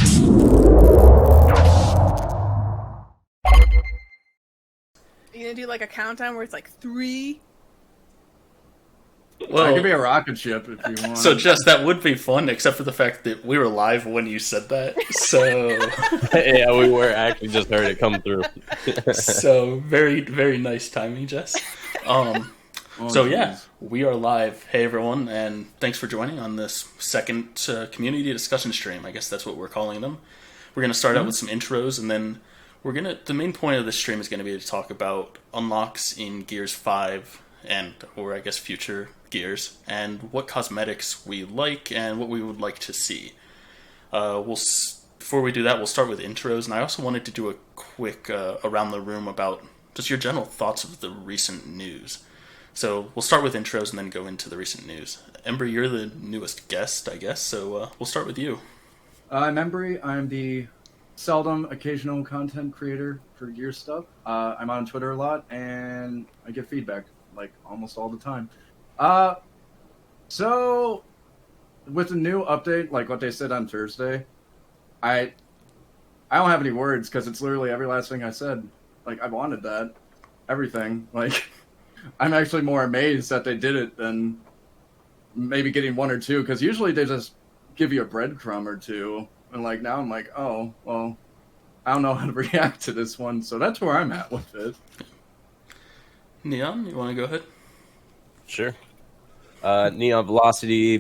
You gonna do like a countdown where it's like 3? Well, I could be a rocket ship if you want. so Jess, that would be fun, except for the fact that we were live when you said that. So, Yeah, we were actually just heard it come through. so very, very nice timing, Jess. So yeah, we are live. Hey everyone, and thanks for joining on this second community discussion stream. I guess that's what we're calling them. We're gonna start out with some intros, and then the main point of this stream is gonna be to talk about unlocks in Gears 5 or I guess future Gears, and what cosmetics we like and what we would like to see. Before we do that, we'll start with intros, and I also wanted to do a quick around the room about just your general thoughts of the recent news. So we'll start with intros and then go into the recent news. Embry, you're the newest guest, I guess, so we'll start with you. I'm Embry. I'm the seldom occasional content creator for Gear stuff. I'm on Twitter a lot, and I get feedback, like, almost all the time. So, with the new update, like what they said on Thursday, I don't have any words, because it's literally every last thing I said. Like, I wanted that. Everything. Like, I'm actually more amazed that they did it than maybe getting one or two, because usually they just give you a breadcrumb or two. And, like, now I'm like, oh, well, I don't know how to react to this one, so that's where I'm at with it. Neon, you want to go ahead? Sure. Neon Velocity,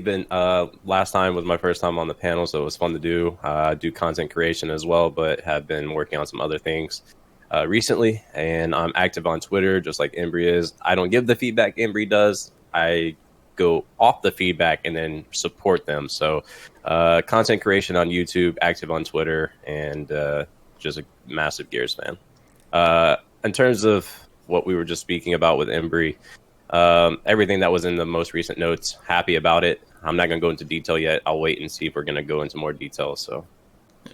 last time was my first time on the panel, so it was fun to do. Do content creation as well, but have been working on some other things recently, and I'm active on Twitter, just like Embry is. I don't give the feedback Embry does. I go off the feedback and then support them. So content creation on YouTube, active on Twitter, and just a massive Gears fan. In terms of what we were just speaking about with Embry, everything that was in the most recent notes, happy about it. I'm not going to go into detail yet. I'll wait and see if we're going to go into more detail. So, yeah.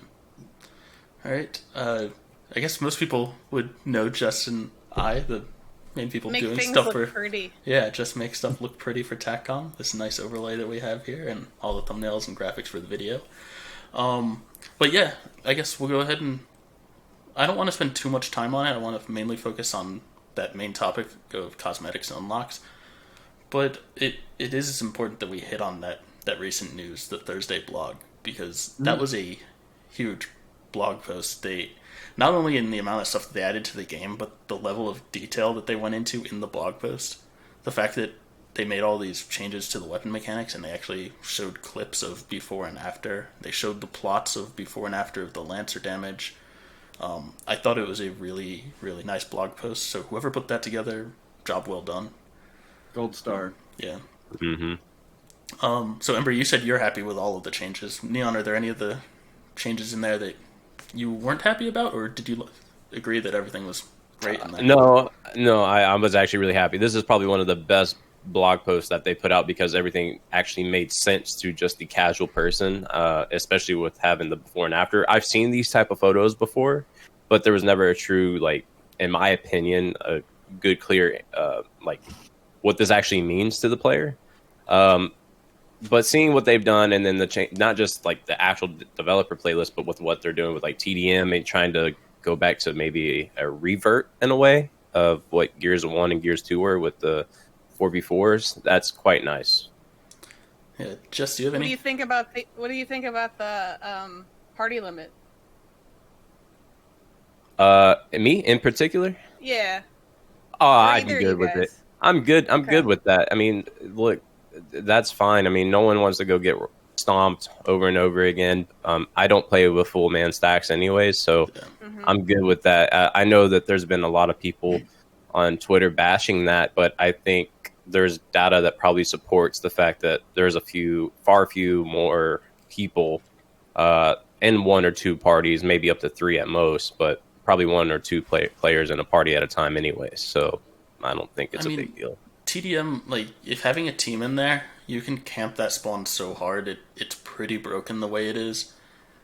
All right. I guess most people would know Jess and I, the main people Make doing things stuff look for pretty. Yeah, just make stuff look pretty for Tac-Com. This nice overlay that we have here, and all the thumbnails and graphics for the video. But yeah, I guess we'll go ahead and I don't want to spend too much time on it. I want to mainly focus on that main topic of cosmetics and unlocks. But it is important that we hit on that recent news, the Thursday blog, because that was a huge blog post. They not only in the amount of stuff that they added to the game, but the level of detail that they went into in the blog post. The fact that they made all these changes to the weapon mechanics, and they actually showed clips of before and after. They showed the plots of before and after of the Lancer damage. I thought it was a really, really nice blog post. So whoever put that together, job well done. Gold star. Yeah. mm-hmm. So Embry, you said you're happy with all of the changes. Neon, are there any of the changes in there that you weren't happy about, or did you agree that everything was great in that? No, I was actually really happy. This is probably one of the best blog posts that they put out, because everything actually made sense to just the casual person, especially with having the before and after. I've seen these type of photos before, but there was never a true, like, in my opinion, a good, clear, like, what this actually means to the player. But seeing what they've done, and then the change, not just like the actual developer playlist, but with what they're doing with like TDM and trying to go back to maybe a revert in a way of what Gears 1 and Gears 2 were with the 4v4s, that's quite nice. Yeah, Jess, do you have any? What do you think about the party limit? Me in particular? Yeah. Oh, Or I'd be either good you with it. guys. I'm good. I'm Okay. good with that. I mean, look, that's fine. I mean, no one wants to go get stomped over and over again. I don't play with full man stacks anyways, so I'm good with that. I know that there's been a lot of people on Twitter bashing that, but I think there's data that probably supports the fact that there's far few more people in one or two parties, maybe up to three at most, but probably one or two players in a party at a time anyways. So I don't think it's a big deal. TDM, like, if having a team in there, you can camp that spawn so hard, it's pretty broken the way it is.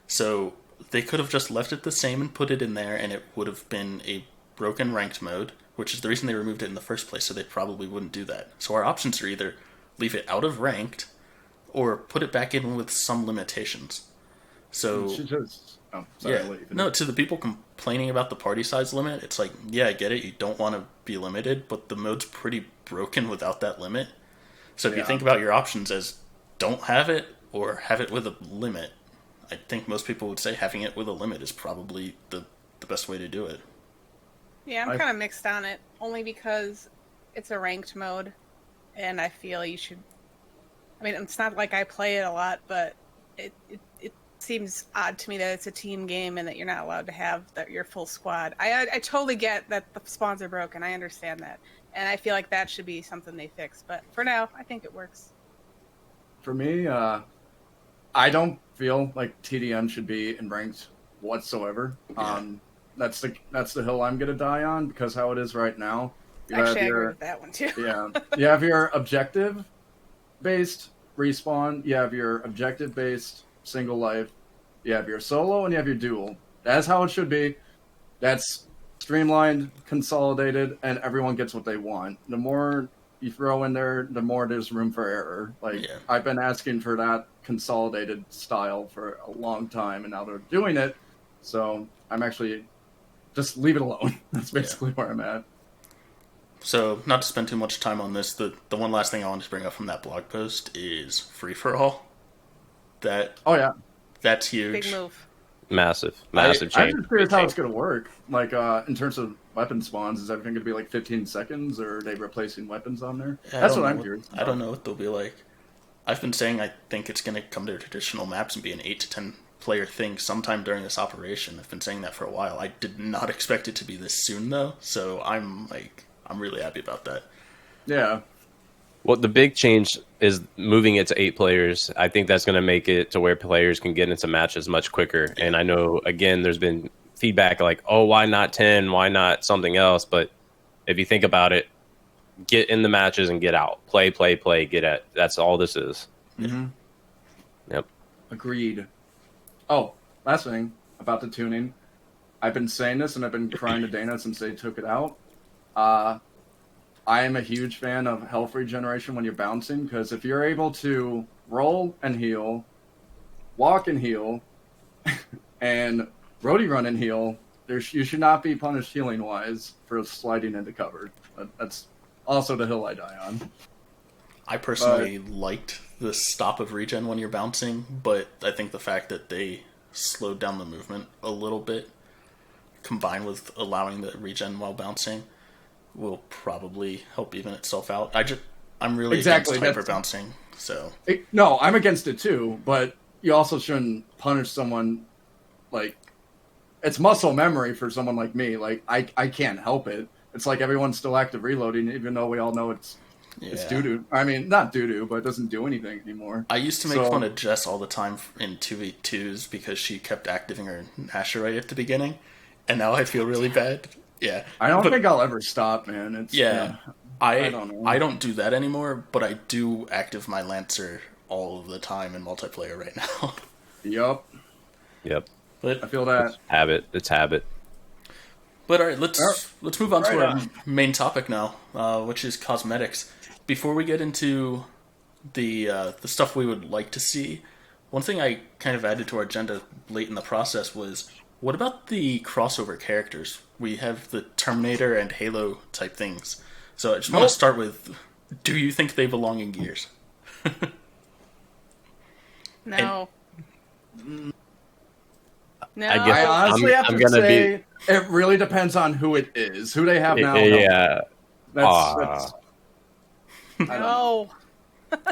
So they could have just left it the same and put it in there, and it would have been a broken ranked mode, which is the reason they removed it in the first place, so they probably wouldn't do that. So our options are either leave it out of ranked, or put it back in with some limitations. So You should just. Oh, sorry. yeah, no, to the people complaining about the party size limit, it's like, yeah, I get it. You don't want to be limited, but the mode's pretty broken without that limit. So if you think about your options as don't have it or have it with a limit, I think most people would say having it with a limit is probably the best way to do it. Yeah, I'm kind of mixed on it, only because it's a ranked mode, and I feel you should. I mean, it's not like I play it a lot, but it seems odd to me that it's a team game and that you're not allowed to have your full squad. I totally get that the spawns are broken. I understand that, and I feel like that should be something they fix. But for now, I think it works. For me, I don't feel like TDM should be in ranked whatsoever. Yeah. That's the hill I'm gonna die on, because how it is right now. Actually, I agree with that one too. Yeah, you have your objective based respawn. You have your objective based single life. You have your solo, and you have your duel. That's how it should be. That's streamlined, consolidated, and everyone gets what they want. The more you throw in there, the more there's room for error. I've been asking for that consolidated style for a long time, and now they're doing it. So I'm actually just leave it alone. That's basically where I'm at. So, not to spend too much time on this, the one last thing I wanted to bring up from that blog post is free for all. That's huge. Big move. Massive I'm change. just curious how it's going to work. Like, in terms of weapon spawns, is everything going to be like 15 seconds, or are they replacing weapons on there? That's what I'm curious about. I don't know what they'll be like. I've been saying I think it's going to come to traditional maps and be an 8 to 10 player thing sometime during this operation. I've been saying that for a while. I did not expect it to be this soon, though, so I'm really happy about that. Yeah. Well, the big change is moving it to 8 players. I think that's going to make it to where players can get into matches much quicker. And I know, again, there's been feedback like, oh, why not 10? Why not something else? But if you think about it, get in the matches and get out. Play, get at. That's all this is. Mm-hmm. Yep. Agreed. Oh, last thing about the tuning. I've been saying this, and I've been crying to Dana since they took it out. I am a huge fan of health regeneration when you're bouncing, because if you're able to roll and heal, walk and heal, and roadie run and heal, you should not be punished healing-wise for sliding into cover. That's also the hill I die on. I personally liked the stop of regen when you're bouncing, but I think the fact that they slowed down the movement a little bit, combined with allowing the regen while bouncing, will probably help even itself out. I'm really against hyper bouncing. So no, I'm against it too. But you also shouldn't punish someone. Like, it's muscle memory for someone like me. Like, I can't help it. It's like everyone's still active reloading, even though we all know it's doo-doo. I mean, not doo-doo, but it doesn't do anything anymore. I used to make fun of Jess all the time in 2v2s because she kept activating her Nasher right at the beginning, and now I feel really bad. Yeah, I don't think I'll ever stop, man. I don't know. I don't do that anymore, but I do active my Lancer all of the time in multiplayer right now. Yep. But I feel that. It's habit. But all right, let's move on to our main topic now, which is cosmetics. Before we get into the stuff we would like to see, one thing I kind of added to our agenda late in the process was, what about the crossover characters? We have the Terminator and Halo type things. So I just want to start with, do you think they belong in Gears? No. No. I guess I honestly have to say it really depends on who it is. Who they have now. Yeah. That's No.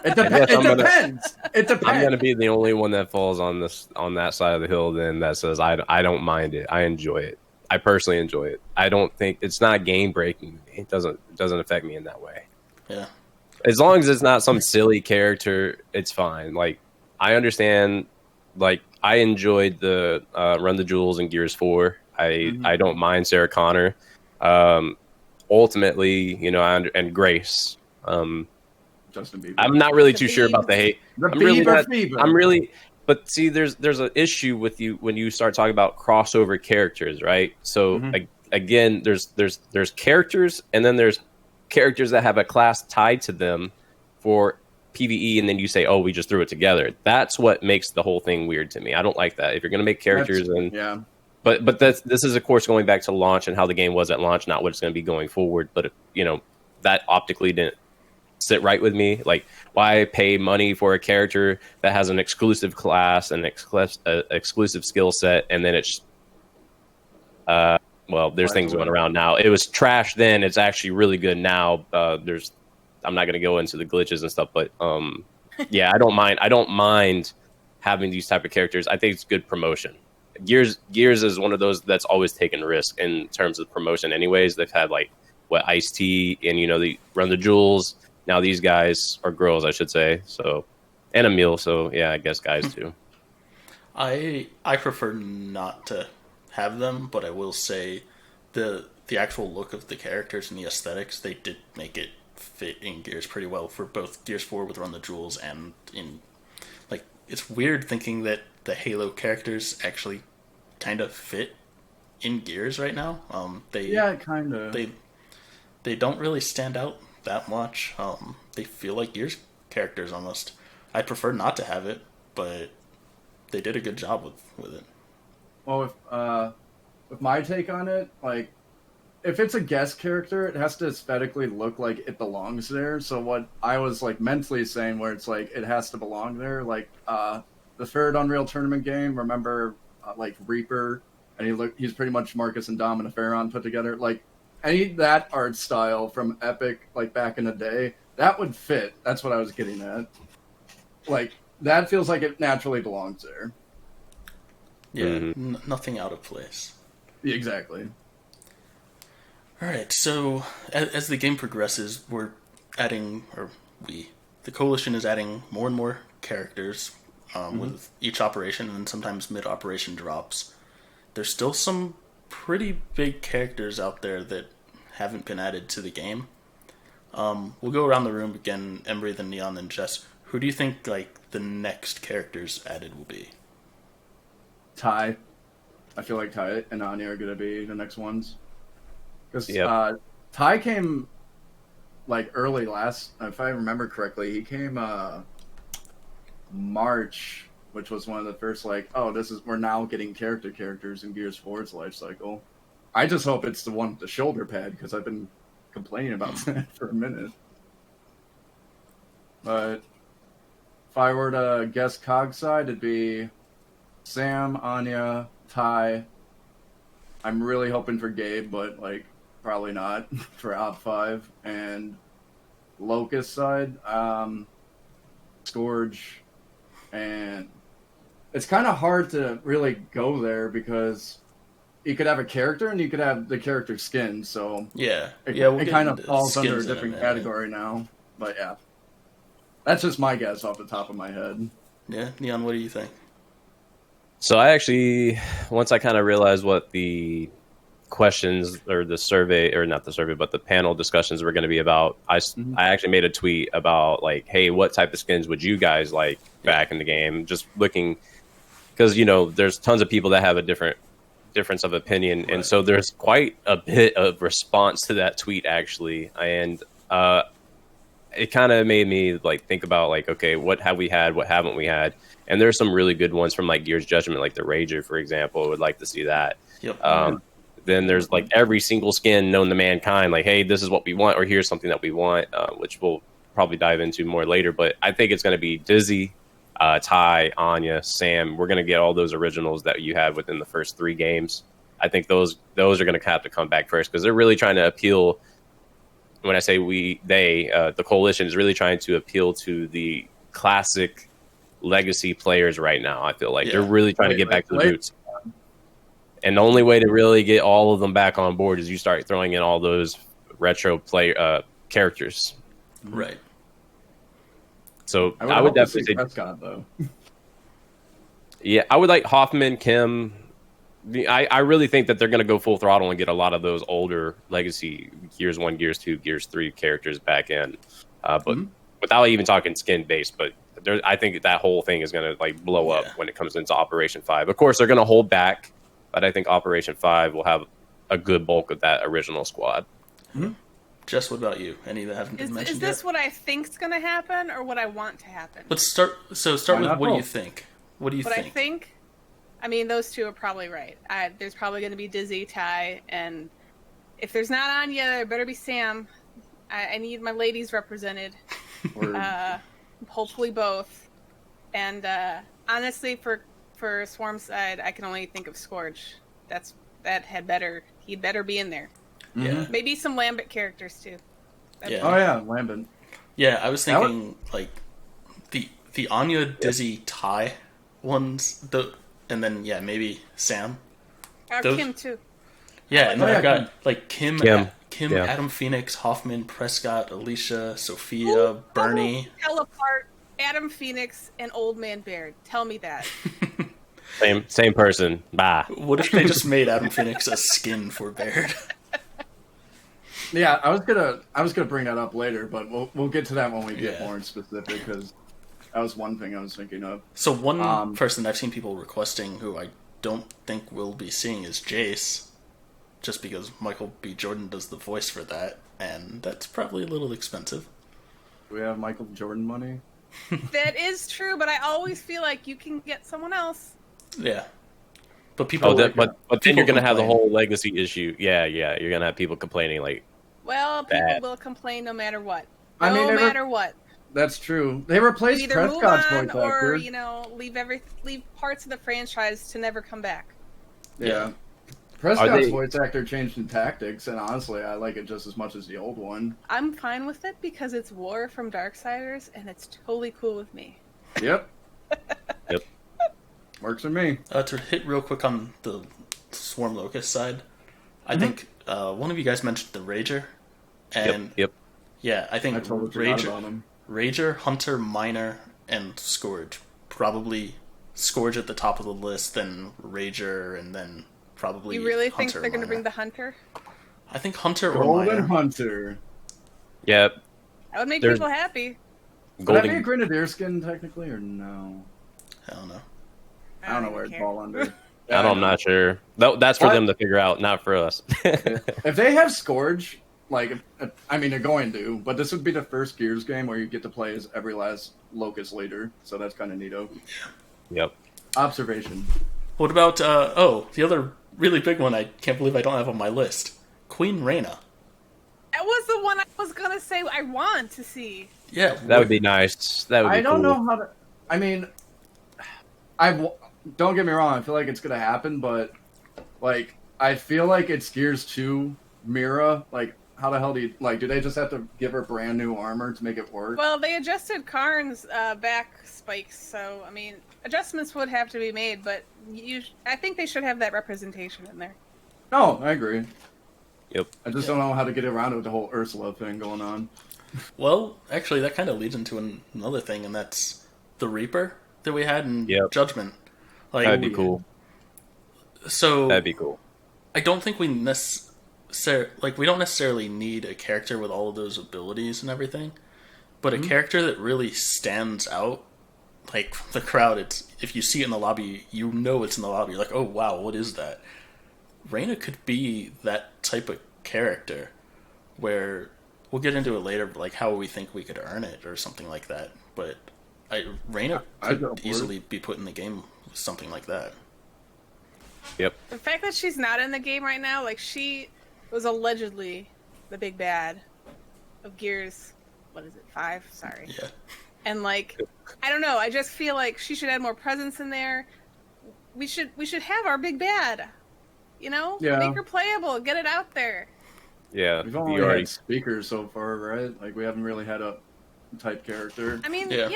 It depends. It depends. I'm gonna be the only one that falls on that side of the hill then that says I don't mind it. I enjoy it. I personally enjoy it. I don't think it's not game breaking. It doesn't affect me in that way. Yeah. As long as it's not some silly character, it's fine. Like, I understand. Like, I enjoyed the Run the Jewels in Gears 4. I don't mind Sarah Connor. Ultimately, and Grace. Justin Bieber. I'm not really too sure about the hate. I'm really, but see, there's an issue with you when you start talking about crossover characters, right? So again, there's characters, and then there's characters that have a class tied to them for PvE and then you say, oh, we just threw it together. That's what makes the whole thing weird to me. I don't like that. If you're going to make characters But this is, of course, going back to launch and how the game was at launch, not what it's going to be going forward. But, that optically didn't sit right with me. Like, why pay money for a character that has an exclusive class and exclusive skill set, and then it's there's things going around now. It was trash then. It's actually really good now. I'm not going to go into the glitches and stuff, but yeah, I don't mind having these type of characters. I think it's good promotion. Gears is one of those that's always taken risk in terms of promotion. Anyways, they've had Ice-T and they run the jewels. Now these guys are girls, I should say. So, and Emil. So yeah, I guess guys too. I prefer not to have them, but I will say the actual look of the characters and the aesthetics, they did make it fit in Gears pretty well for both Gears 4 with Run the Jewels and in it's weird thinking that the Halo characters actually kind of fit in Gears right now. Kind of. They don't really stand out that much. They feel like Gears characters almost. I prefer not to have it, but they did a good job with it. Well, with my take on it, if it's a guest character, it has to aesthetically look like it belongs there. So what I was mentally saying, where it's it has to belong there, the third Unreal Tournament game. Remember, Reaper, and he's pretty much Marcus and Dom and a Pharaon put together. That art style from Epic, back in the day, that would fit. That's what I was getting at. That feels like it naturally belongs there. Yeah, nothing out of place. Yeah, exactly. Alright, so as the game progresses, we're adding, the Coalition is adding more and more characters with each operation, and sometimes mid-operation drops. There's still some pretty big characters out there that haven't been added to the game. We'll go around the room again, Embry, then Neon, then Jess. Who do you think, the next characters added will be? Ty. I feel like Ty and Anya are going to be the next ones. Because Ty came early if I remember correctly, he came March, which was one of the first we're now getting characters in Gears 4's life cycle. I just hope it's the one with the shoulder pad, because I've been complaining about that for a minute. But if I were to guess COG side, it'd be Sam, Anya, Ty. I'm really hoping for Gabe, but probably not for Op5. And Locust side, Scourge, and it's kind of hard to really go there because you could have a character and you could have the character skin. So it kind of falls under a different category now. But yeah, that's just my guess off the top of my head. Yeah, Neon, what do you think? So I actually, once I kind of realized what the questions or the survey, or not the survey, but the panel discussions were going to be about, I actually made a tweet about hey, what type of skins would you guys like back in the game? Just looking, because there's tons of people that have a difference of opinion, right. And so there's quite a bit of response to that tweet actually, and it kind of made me think about okay, what have we had, what haven't we had? And there's some really good ones from Gears Judgment, the Rager, for example. I would like to see that. Yep. Then there's every single skin known to mankind, hey, this is what we want, or here's something that we want, which we'll probably dive into more later. But I think it's going to be Dizzy, Ty, Anya, Sam. We're going to get all those originals that you had within the first 3 games. I think those are going to have to come back first, because they're really trying to appeal. When I say the Coalition is really trying to appeal to the classic legacy players right now. I feel they're really trying to get back to the roots. And the only way to really get all of them back on board is you start throwing in all those retro characters. Right. So I would definitely say Prescott, though. Yeah, I would like Hoffman, Kim. I really think that they're going to go full throttle and get a lot of those older legacy Gears 1, Gears 2, Gears 3 characters back in. But without even talking skin based, but I think that whole thing is going to blow up when it comes into Operation 5. Of course, they're going to hold back, but I think Operation 5 will have a good bulk of that original squad. Mm-hmm. Jess, what about you? Any that haven't been mentioned Is this yet? what I think's gonna happen, or what I want to happen? Let's start. So start with what do you think? What do you What think? I think? I mean, those two are probably right. There's probably going to be Dizzy, Ty, and if there's not Anya, there better be Sam. I need my ladies represented. Hopefully both. And honestly, for Swarm side, I can only think of Scourge. He'd better be in there. Yeah. Maybe some Lambert characters too. Yeah. Oh yeah, Lambent. Yeah, I was thinking like the Anya, Dizzy, Ty ones, and then maybe Sam. Kim too. Yeah, and then I've got like Kim, Yeah. Adam Phoenix, Hoffman, Prescott, Alicia, Sophia, Bernie. Tell apart Adam Phoenix and Old Man Baird. Tell me that. Same person. Bye. What if they just made Adam Phoenix a skin for Baird? Yeah, I was gonna bring that up later, but we'll get to that when we get more specific, because that was one thing I was thinking of. So one person I've seen people requesting who I don't think we'll be seeing is Jace, just because Michael B. Jordan does the voice for that, and that's probably a little expensive. Do we have Michael Jordan money? That is true, but I always feel like you can get someone else. Yeah. But people, but then you're gonna have the whole legacy issue. Yeah, you're gonna have people complaining like. Well, people will complain no matter what. No matter what. That's true. They replaced either Prescott's move on voice or actor. leave parts of the franchise to never come back. Yeah. Prescott's voice actor changed in tactics, and honestly, I like it just as much as the old one. I'm fine with it because it's War from Darksiders, and it's totally cool with me. Yep. Yep. Works for me. To hit real quick on the Swarm Locust side, I think one of you guys mentioned the Rager. And yep. Yeah, I think Rager, Hunter, Miner, and Scourge. Probably Scourge at the top of the list, then Rager, and then probably You really Hunter, think they're going to bring the Hunter? I think Hunter or Golden Miner. Hunter. Yep. That would make people happy. Would that be a Grenadier skin, technically, or no? I don't know. I don't know where it'd fall under. I'm not sure. That's for them to figure out, not for us. If they have Scourge, I mean, they're going to, but this would be the first Gears game where you get to play as every last Locust leader, so that's kind of neato. Yep. Observation. What about, the other really big one I can't believe I don't have on my list. Queen Reyna. That was the one I was going to say I want to see. Yeah. That would be nice. That would be I don't cool. know how to... I mean, don't get me wrong, I feel like it's going to happen, but, I feel like it's Gears 2 Mira, how the hell do they just have to give her brand new armor to make it work? Well, they adjusted Karn's back spikes, so, I mean, adjustments would have to be made, but I think they should have that representation in there. No, I agree. Yep. I just don't know how to get around it with the whole Ursula thing going on. Well, actually, that kind of leads into another thing, and that's the Reaper that we had in Judgment. That'd be cool. So that'd be cool. I don't think we don't necessarily need a character with all of those abilities and everything, but a character that really stands out, like the crowd. If you see it in the lobby, you know it's in the lobby. You're like, oh wow, what is that? Reyna could be that type of character, where we'll get into it later, like how we think we could earn it or something like that. But Reyna could easily be put in the game with something like that. Yep. The fact that she's not in the game right now, she was allegedly the big bad of Gears. What is it? 5? Sorry. Yeah. And I don't know. I just feel like she should have more presence in there. We should have our big bad. Yeah. Make her playable. Get it out there. Yeah. We've only had speakers so far, right? We haven't really had a type character. I mean, no.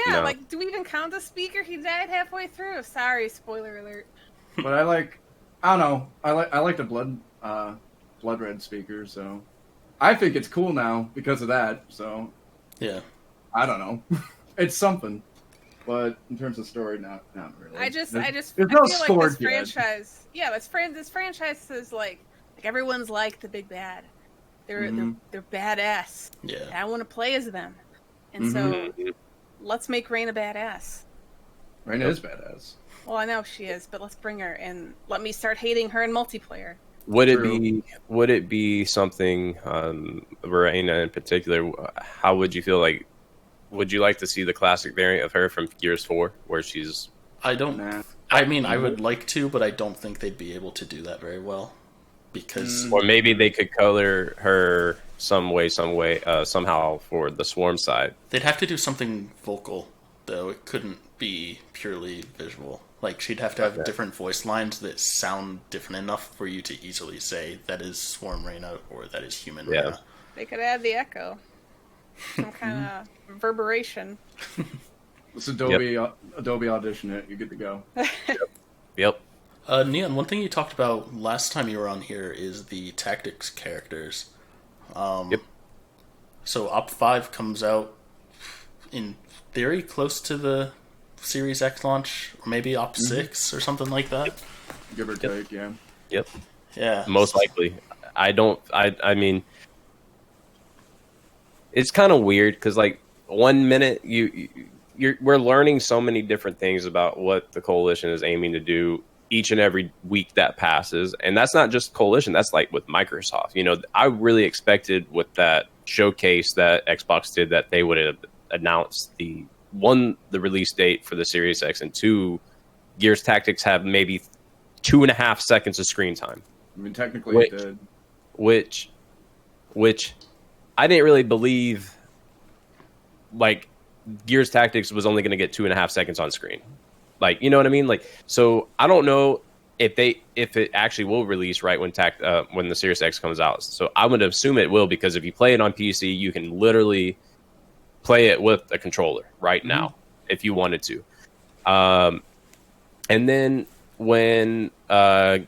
do we even count the speaker? He died halfway through. Sorry, spoiler alert. But I don't know. I like the blood red speaker, so I think it's cool now because of that. So yeah, I don't know. It's something, but in terms of story, not really. I feel like this franchise. Yeah, this franchise is everyone's like the big bad. They're badass. Yeah, and I want to play as them, and so let's make Reyna badass. Reyna is badass. Well, I know she is, but let's bring her and let me start hating her in multiplayer. Would True. it be something, Verena in particular? How would you feel like? Would you like to see the classic variant of her from Gears 4, where she's? I don't. Nah. I mean, I would like to, but I don't think they'd be able to do that very well because Or maybe they could color her somehow for the Swarm side. they'd have to do something vocal, though. It couldn't be purely visual. Like, she'd have to have Okay. different voice lines that sound different enough for you to easily say that is Swarm Reina or that is Human Yeah. Reina. They could add the echo, some kind of reverberation. Let's Adobe Audition it. You're good to go. Yep. Neon, one thing you talked about last time you were on here is the tactics characters. Yep. So Op 5 comes out in theory close to the Series X launch, or maybe Op 6 or something like that. Give or take, yeah. Yep. Yeah. Most likely. I mean, it's kind of weird because like 1 minute we're learning so many different things about what the coalition is aiming to do each and every week that passes, and that's not just coalition, that's like with Microsoft. I really expected with that showcase that Xbox did that they would have announced the release date for the Series X, and two, Gears Tactics have maybe 2.5 seconds of screen time. I mean, technically it did. Which I didn't really believe, like, Gears Tactics was only going to get 2.5 seconds on screen. Like, you know what I mean? Like, so I don't know if it actually will release right when the Series X comes out. So I would assume it will, because if you play it on PC, you can literally play it with a controller right now if you wanted to. And then when I'm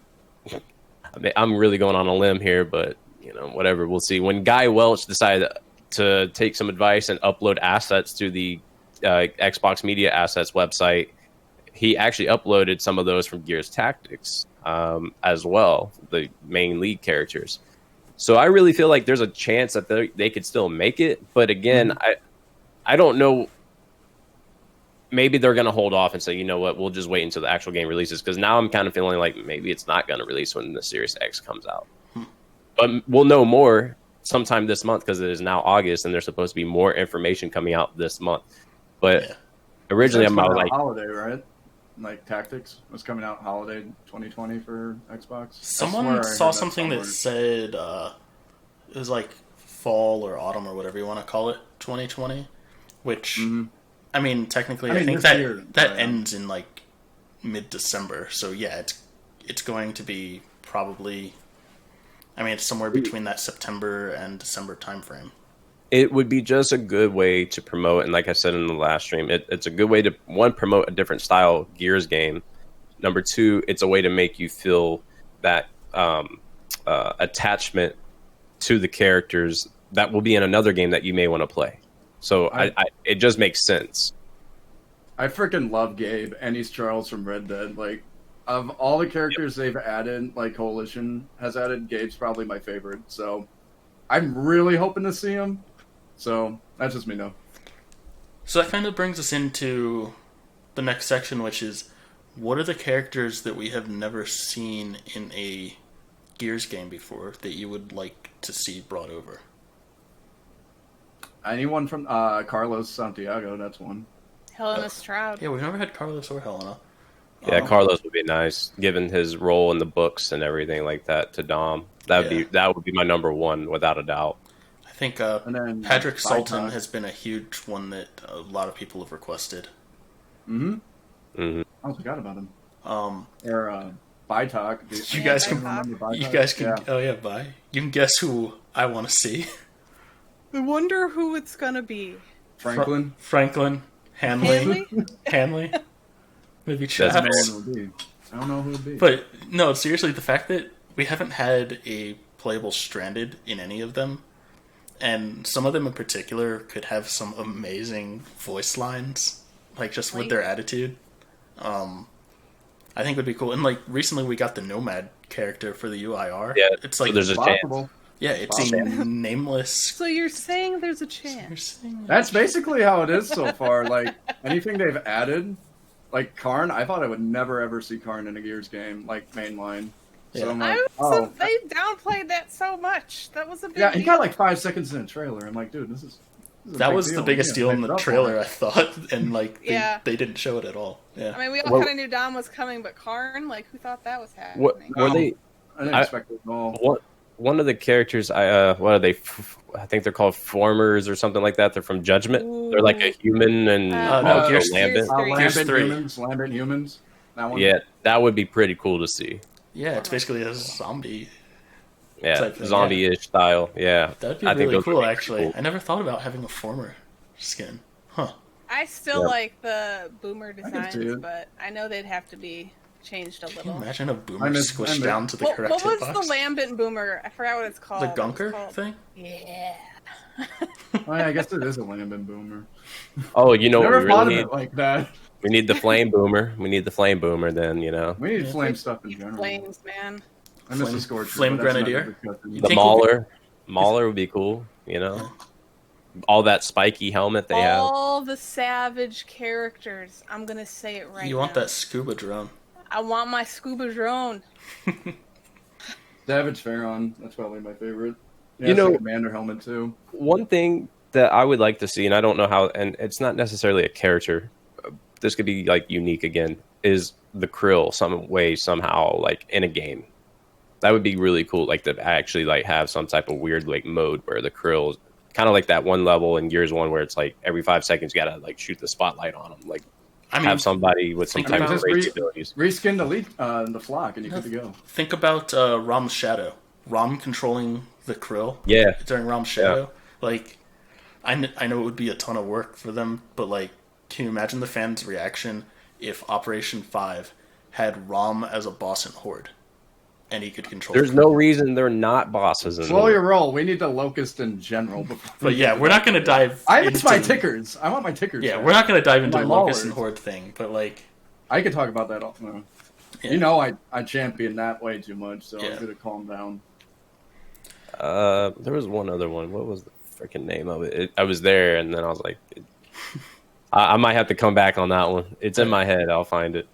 really going on a limb here, but whatever, we'll see. When Guy Welch decided to take some advice and upload assets to the Xbox Media Assets website, he actually uploaded some of those from Gears Tactics as well, the main lead characters. So I really feel like there's a chance that they could still make it. But again, I don't know. Maybe they're going to hold off and say, you know what, we'll just wait until the actual game releases. Because now I'm kind of feeling like maybe it's not going to release when the Series X comes out. But we'll know more sometime this month, because it is now August and there's supposed to be more information coming out this month. But originally, I'm like holiday, right? Like Tactics was coming out holiday 2020 for Xbox. Someone saw something that said it was like fall or autumn or whatever you want to call it, 2020. Which, I mean, technically, I think that ends in like mid-December. So yeah, it's going to be probably. I mean, it's somewhere between that September and December timeframe. It would be just a good way to promote, and like I said in the last stream, it's a good way to, one, promote a different style Gears game. Number two, it's a way to make you feel that attachment to the characters that will be in another game that you may want to play. So it just makes sense. I freaking love Gabe, and he's Charles from Red Dead. Like, of all the characters they've added, like Coalition has added, Gabe's probably my favorite. So I'm really hoping to see him. So that's just me, though. So that kind of brings us into the next section, which is, what are the characters that we have never seen in a Gears game before that you would like to see brought over? Anyone from Carlos Santiago, that's one. Helena Stroud. Yeah, we've never had Carlos or Helena. Yeah, Carlos would be nice, given his role in the books and everything like that to Dom. That would be my number one, without a doubt. I think And then Patrick Sultan Bytock has been a huge one that a lot of people have requested. I forgot about him. Or Bytock. You guys can. Bytock. You guys can. Yeah. Oh yeah, bye. You can guess who I want to see. I wonder who it's gonna be. Franklin. Franklin, Hanley, maybe Chaps. I don't know who it would be. But no, seriously, the fact that we haven't had a playable Stranded in any of them, and some of them in particular could have some amazing voice lines, like just with their attitude. I think would be cool. And like recently, we got the Nomad character for the UIR. Yeah, it's like so there's a chance. Yeah, it's a nameless. So you're saying there's a chance? That's basically how it is so far. Like, anything they've added, like Karn, I thought I would never ever see Karn in a Gears game, like mainline. So I'm I like, was they downplayed that so much. That was a big yeah, he deal. got like 5 seconds in a trailer. I'm like, dude, this is a That big was the deal. biggest deal in the trailer, I thought, and like Yeah. they didn't show it at all. Yeah. I mean, we all Well- kind of knew Dom was coming, but Karn, like, who thought that was What happening? were they? I didn't expect it at all. One of the characters, what are they? I think they're called Formers or something like that. They're from Judgment. They're like a human and no, also Gears Lambent. 3. Gears 3. Lambent humans. That one. Yeah, that would be pretty cool to see. Yeah, it's basically a zombie. Yeah, Type thing, zombie-ish style. Yeah, That'd be I think really those would cool, be actually. cool. I never thought about having a former skin. Huh. I still Yeah. like the boomer can see designs, it. but I know they'd have to be changed a Can you little. imagine a I boomer miss- squished I miss- down to the What correct was hitbox? the Lambent boomer? I forgot what it's called. The What was it Gunker called? thing? Yeah. Oh, yeah, I guess it is a Lambent boomer. Oh, you know what Never we thought really of need? it like that. We need the flame boomer. We need the flame boomer. Then We need Yeah. flame stuff in general. Flames, man. I miss Flame- the Scorcher. Flame but that's not Grenadier? a discussion. You the think we'll be- Mauler would be cool. You know, all that spiky helmet they have. All the Savage characters. I'm gonna say it right You want now. that scuba drone. I want my scuba drone. Savage Pharaon. That's probably my favorite. Yeah, You it's a know- Commander helmet too. One thing that I would like to see, and I don't know how, and it's not necessarily a character. This could be like unique again. Is the Krill some way somehow like in a game? That would be really cool. Like to actually like have some type of weird like mode where the Krill, kind of like that one level in Gears 1 where it's like every 5 seconds you gotta like shoot the spotlight on them. Like I mean, have somebody with some think type about- of race abilities. Reskin the flock and you're good to go. think about Rom's Shadow. Rom controlling the Krill Yeah, during Rom's Shadow. Like, I know it would be a ton of work for them, but like, can you imagine the fans' reaction if Operation 5 had Rom as a boss in Horde? And he could control there's the no reason they're not bosses. In Slow the- your roll. We need the Locust in general. But yeah, we're not going to dive I miss my into- tickers. I want my tickers. Yeah, back. we're not going to dive into My the Locust and maulers. Horde thing, but like, I could talk about that all. No. Yeah. You know, I champion that way too much, so Yeah. I'm gonna calm down. There was one other one. What was the freaking name of it? I was there, and then I was like, I might have to come back on that one. It's in my head. I'll find it.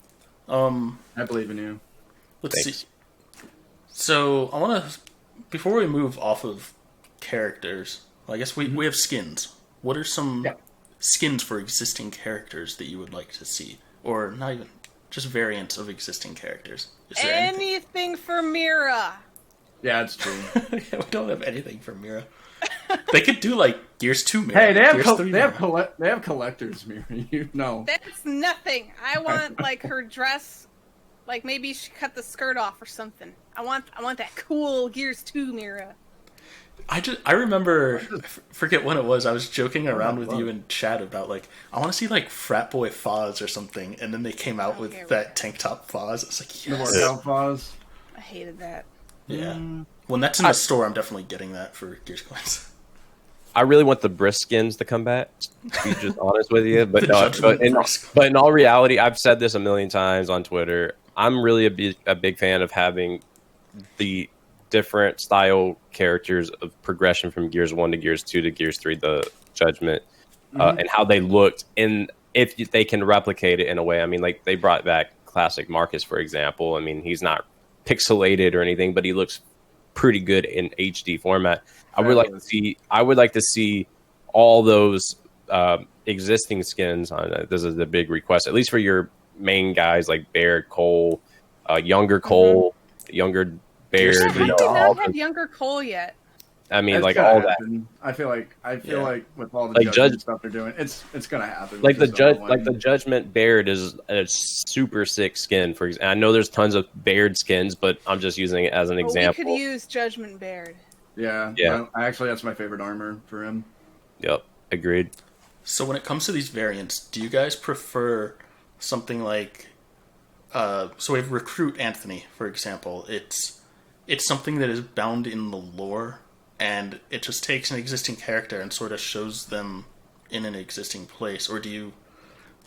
I believe in you. let's Thanks. see. So I want to, before we move off of characters, well, I guess we have skins. What are some Yeah. skins for existing characters that you would like to see, or not even just variants of existing characters? Is there anything? Anything for Mira. Yeah, it's true. Yeah, we don't have anything for Mira. They could do like Gears 2 Mira. Hey, they have Gears 3 they have Mira. they have collectors, Mira. You know. That's nothing. I want like her dress, like maybe she cut the skirt off or something. I want that cool Gears 2 Mira. I remember, I forget when it was. I was joking around with fuck? you in chat about like I want to see like Frat Boy Foz or something, and then they came out with Okay, that tank top Foz. It's like The yes, workout pause. I hated that. yeah. When that's in the store, I'm definitely getting that for Gears coins. I really want the brisk skins to come back. To be just honest with you, but The no, Judgment Brisk. but in all reality, I've said this a million times on Twitter. I'm really a big fan of having the different style characters of progression from Gears 1 to Gears 2 to Gears 3, the Judgment, and how they looked, and if they can replicate it in a way. I mean, like they brought back classic Marcus, for example. I mean, he's not pixelated or anything, but he looks pretty good in HD format. I would like to see all those existing skins on it. This is the big request, at least for your main guys like Baird, Cole, younger Cole, younger Baird. Gears How three do You we know, not all have the- younger Cole yet? I mean, It's like gonna all that. happen. I feel Yeah. like with all the Like judgment stuff they're doing, it's gonna happen. Like We the just don't know like the when. Judgment Baird is a super sick skin. For example, I know there's tons of Baird skins, but I'm just using it as an Well, example. we could use Judgment Baird. Yeah. Yeah. I actually that's my favorite armor for him. Yep, agreed. So when it comes to these variants, do you guys prefer something like so we have Recruit Anthony, for example. It's something that is bound in the lore, and it just takes an existing character and sort of shows them in an existing place. Or do you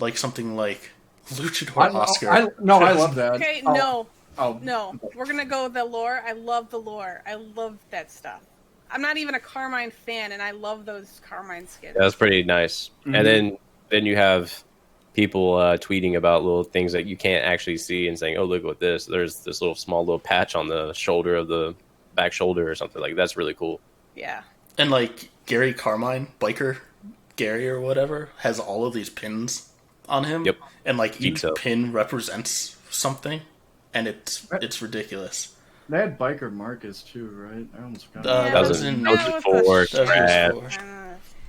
like something like Luchador Oscar? I love that. Okay, Oh, no, Oh, no. We're gonna go with the lore. I love the lore. I love that stuff. I'm not even a Carmine fan, and I love those Carmine skins. That's pretty nice. Mhm. And then you have people tweeting about little things that you can't actually see and saying, "Oh, look at this! There's this little small little patch on the shoulder of the back shoulder or something like that's really cool." Yeah. And like Gary Carmine, biker Gary or whatever, has all of these pins on him. Yep. And like each so. pin represents something, and it's ridiculous. They had Biker Marcus too, right? I almost forgot. That was in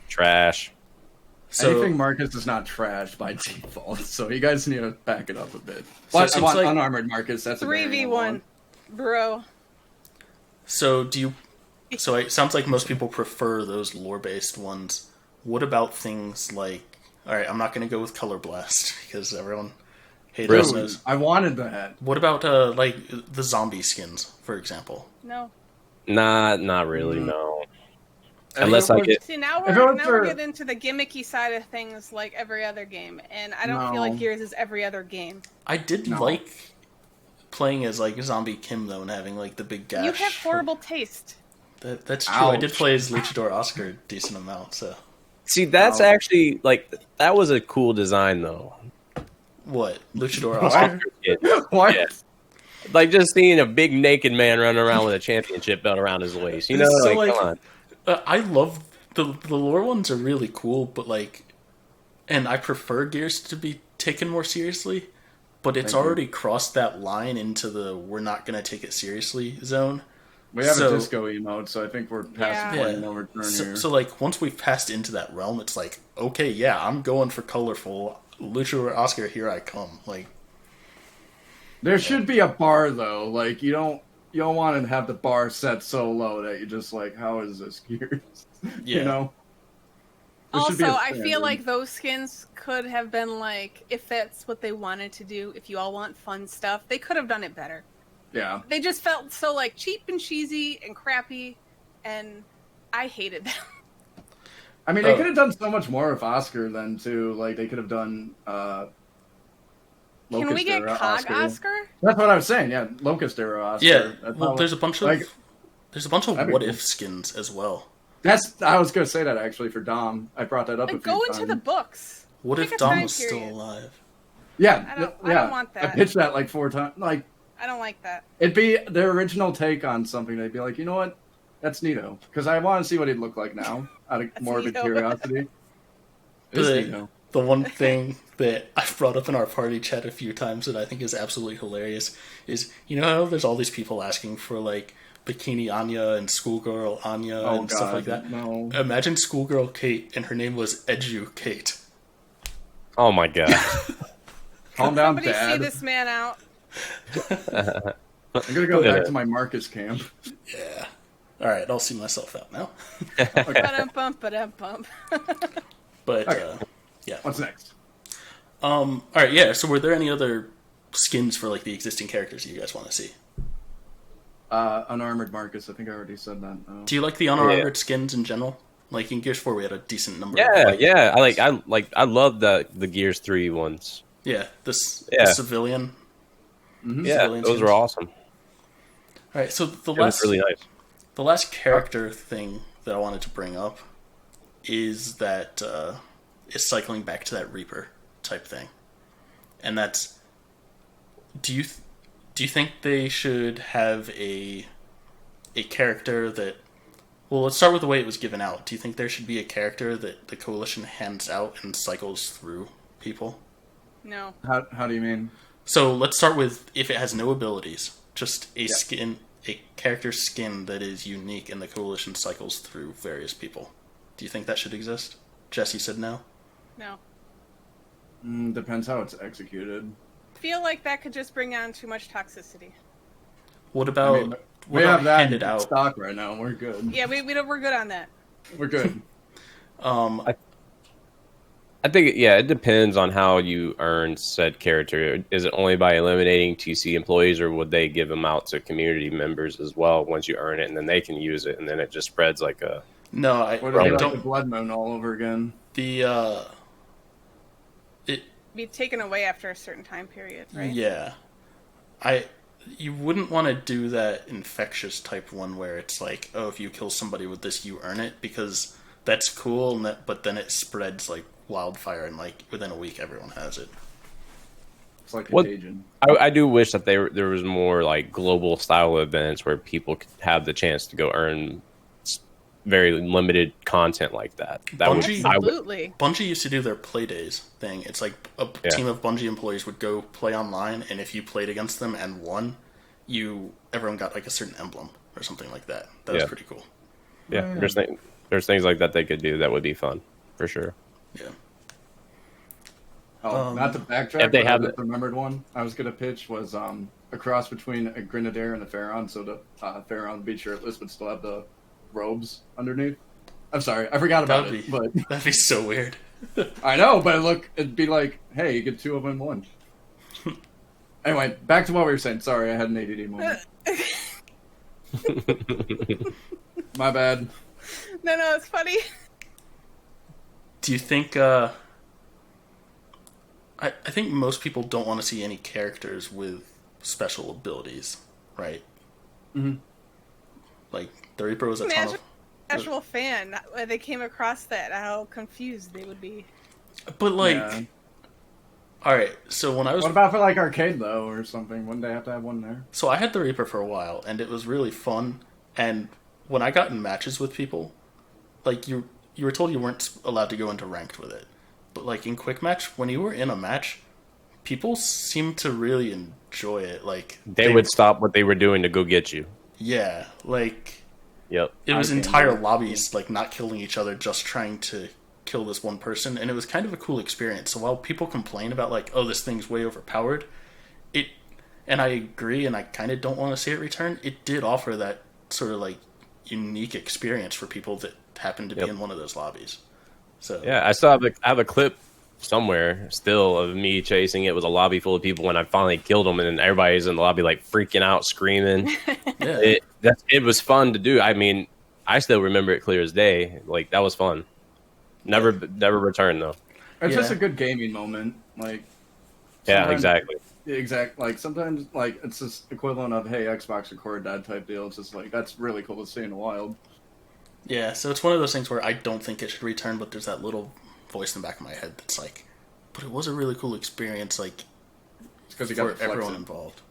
trash. So, anything Marcus is not trash by default, so you guys need to back it up a bit. So But it I want like unarmored Marcus. That's a 3v1, bro. So do you? So it sounds like most people prefer those lore-based ones. What about things like? All right, I'm not going to go with Color Blast because everyone hates those. I wanted that. What about like the zombie skins, for example? No. Nah, not really. No. Unless I get. See, now we're getting into the gimmicky side of things like every other game, and I don't feel like Gears is every other game. I did like playing as like Zombie Kim though, and having like the big gash. You have horrible taste. That's true. Ouch. I did play as Luchador Oscar a decent amount, so. See, that's actually like that was a cool design though. What, Luchador Oscar? What? Yeah. Like just seeing a big naked man running around with a championship belt around his waist, you know? So, like, come on. I love the lore ones are really cool, but like, and I prefer Gears to be taken more seriously, but it's already crossed that line into the we're not gonna take it seriously zone. We have a disco emote, so I think we're past the point of return here. So like once we've passed into that realm, it's like okay, yeah, I'm going for colorful Luchador Oscar. Here I come. Like there should be a bar though. Like you don't want to have the bar set so low that you just like, how is this Gears? Yeah. You know. Also, I feel like those skins could have been like, if that's what they wanted to do, if you all want fun stuff, they could have done it better. Yeah. They just felt so like cheap and cheesy and crappy, and I hated them. I mean, they could have done so much more with Oscar then too. Like they could have done. Can we get Cog Oscar? That's what I was saying. Yeah, Locust era Oscar. Yeah. Well, there's a bunch of what if skins as well. I was going to say that actually for Dom. I brought that up. Like, go into the books. What if Dom was still alive? Yeah, I don't want that. I pitched that like 4 times. Like, I don't like that. It'd be their original take on something. They'd be like, you know what? That's Nito. Because I want to see what he'd look like now, out of morbid curiosity. The one thing that I've brought up in our party chat a few times that I think is absolutely hilarious is, you know how there's all these people asking for, like, Bikini Anya and Schoolgirl Anya and stuff like that? No. Imagine Schoolgirl Kate and her name was Edu Kate. Oh my god. Calm down, Somebody Dad. see this man out. I'm going to go back to my Marcus camp. Yeah. Alright, I'll see myself out now. But, yeah. What's next? Alright, yeah, so were there any other skins for, like, the existing characters you guys want to see? Unarmored Marcus. I think I already said that. Do you like the unarmored skins in general? Like in Gears 4, we had a decent number. Yeah. I love the Gears 3 ones. Yeah, the civilian. Mm-hmm. Yeah, civilian those skins. were awesome. All right, so the was really nice. The last character thing that I wanted to bring up is that is cycling back to that Reaper type thing, and that's do you think they should have a character that? Well, let's start with the way it was given out. Do you think there should be a character that the Coalition hands out and cycles through people? No. How do you mean? So let's start with if it has no abilities, just a skin, a character skin that is unique, and the Coalition cycles through various people. Do you think that should exist? Jesse said no. No. Depends how it's executed. I feel like that could just bring on too much toxicity. What about we have that handed in out stock right now? We're good. Yeah, we're good on that. We're good. I think, it depends on how you earn said character. Is it only by eliminating TC employees, or would they give them out to community members as well once you earn it, and then they can use it, and then it just spreads like a... No, I don't. Like the Blood Moon all over again. Be taken away after a certain time period, right? Yeah. You wouldn't want to do that infectious type one where it's like, oh, if you kill somebody with this, you earn it, because that's cool, but then it spreads like wildfire, and like within a week, everyone has it. It's like What- Contagion. I do wish that there was more like global style events where people could have the chance to go earn very limited content like that. That would, Bungie- I would, Absolutely. Bungie used to do their play days thing. It's like a Yeah. team of Bungie employees would go play online, and if you played against them and won, everyone got like a certain emblem or something like that. That was Yeah. pretty cool. yeah. There's things like that they could do that would be fun for sure. Yeah. Not to backtrack, if they but I have just remembered one I was going to pitch was a cross between a Grenadier and a Pharaon, so the Pharaon would be shirtless but still have the robes underneath. I'm sorry, I forgot about That'd it, but That'd be so weird. I know, but look, it'd be like, hey, you get two of them in one. Anyway, back to what we were saying. Sorry, I had an ADD moment. My bad. No, it's funny. Do you think? I think most people don't want to see any characters with special abilities, right? Mhm. Like the Reaper was a ton Imagine casual fan when they came across that, how confused they would be. but like, Yeah. all right. So when I was What about for like arcade though, or something? Wouldn't they have to have one there? So I had the Reaper for a while, and it was really fun. And when I got in matches with people, like you were told you weren't allowed to go into ranked with it. But like in quick match, when you were in a match, people seemed to really enjoy it. Like They would stop what they were doing to go get you. yeah, like Yep. it was I entire can- lobbies like not killing each other, just trying to kill this one person, and it was kind of a cool experience. So while people complain about like, oh, this thing's way overpowered, and I agree, and I kind of don't want to see it return. It did offer that sort of like unique experience for people that happened to be Yep. in one of those lobbies. So Yeah, I still have a clip somewhere still of me chasing it with a lobby full of people when I finally killed them, and then everybody's in the lobby like freaking out, screaming. yeah, It was fun to do. I mean, I still remember it clear as day. Like that was fun. Never returned though. It's just Yeah. a good gaming moment. Like, Yeah, sometimes- exactly. Like sometimes, like it's just equivalent of hey, Xbox record that type deal. It's just like that's really cool to see in the wild. yeah. So it's one of those things where I don't think it should return, but there's that little voice in the back of my head that's like, but it was a really cool experience, like It's because you got for to flex everyone it. involved.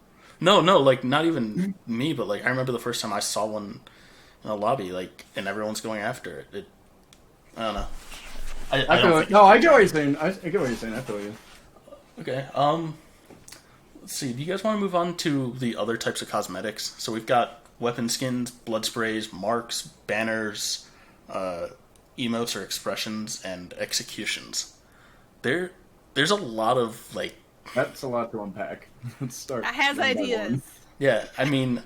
No, like not even me, but like I remember the first time I saw one in a lobby, like, and everyone's going after it. I don't know. I I don't feel think no, I get what you're saying. I get what you're saying. I feel you. Okay. Let's see. Do you guys want to move on to the other types of cosmetics? So we've got weapon skins, blood sprays, marks, banners, emotes or expressions, and executions. There's a lot of like. That's a lot to unpack. Let's start. I has one by ideas. one. Yeah, I mean.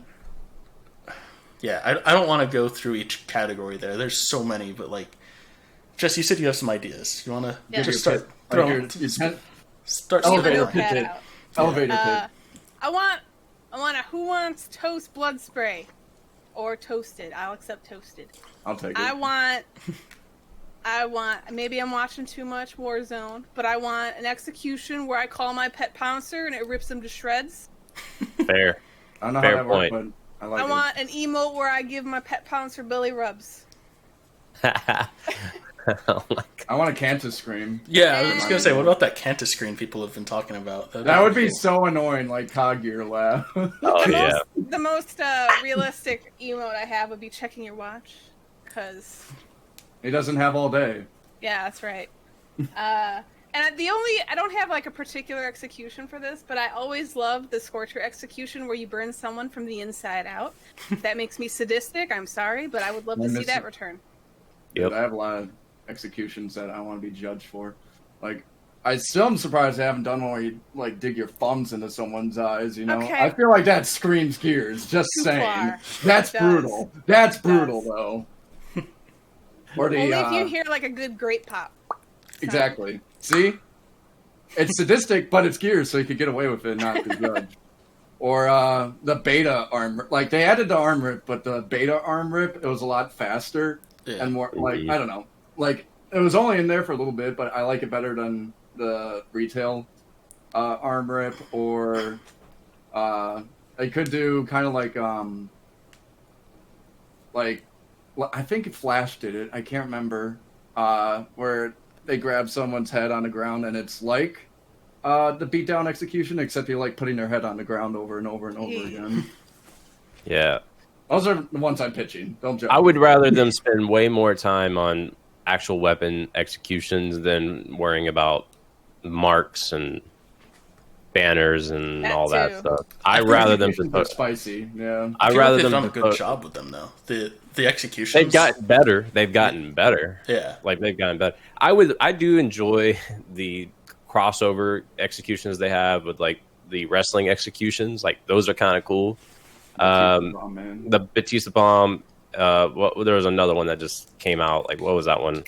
Yeah, I don't want to go through each category there. There's so many, but like, Jess, you said you have some ideas. You want to Yeah. just Your start pit- like throwing, your pen- start Get my Elevator throwing- notepad pit. out. elevator pit. I want a who wants toast blood spray or toasted. I'll accept toasted. I'll take it. I want maybe I'm watching too much Warzone, but I want an execution where I call my pet pouncer and it rips them to shreds. Fair. I don't know fair how that works, point. but I like I it. want an emote where I give my pet pouncer belly rubs. Oh my God. I want a Cantus scream. Yeah, I was just gonna say, what about that Cantus screen people have been talking about? That would be cool. so annoying, like Cog Gear laugh. Oh yeah. The most realistic emote I have would be checking your watch, because He doesn't have all day. yeah, that's right. And I don't have like a particular execution for this, but I always love the Scorcher execution where you burn someone from the inside out. That makes me sadistic. I'm sorry, but I would love to see that return. Yep. Dude, I have a lot of executions that I want to be judged for. Like, I still am surprised I haven't done one where you like dig your thumbs into someone's eyes. You know, Okay. I feel like that screams Gears. Just Too saying, far. that's It does. brutal. That's It brutal, does. though. Or the Only if you hear like a good grape pop. exactly. See, it's sadistic, but it's Gears, so you could get away with it, and not be judged. Or the beta arm, like they added the arm rip, but the beta arm rip, it was a lot faster Yeah. and more like Mhm. I don't know, like it was only in there for a little bit, but I like it better than the retail arm rip. Or they could do kind of like I think Flash did it. I can't remember where they grab someone's head on the ground, and it's like the beatdown execution, except you're like putting their head on the ground over and over and over again. Yeah. Those are the ones I'm pitching. Don't judge. I would rather them spend way more time on actual weapon executions than worrying about marks and banners and That all that too. stuff. I'd rather them Executions are spicy. Yeah. I I'd feel rather like they've them done a good job with them though. The executions. They've gotten better. They've gotten better. Yeah. Like they've gotten better. I do enjoy the crossover executions they have with like the wrestling executions. Like those are kind of cool. Oh, man. The Batista bomb. There was another one that just came out. Like what was that one?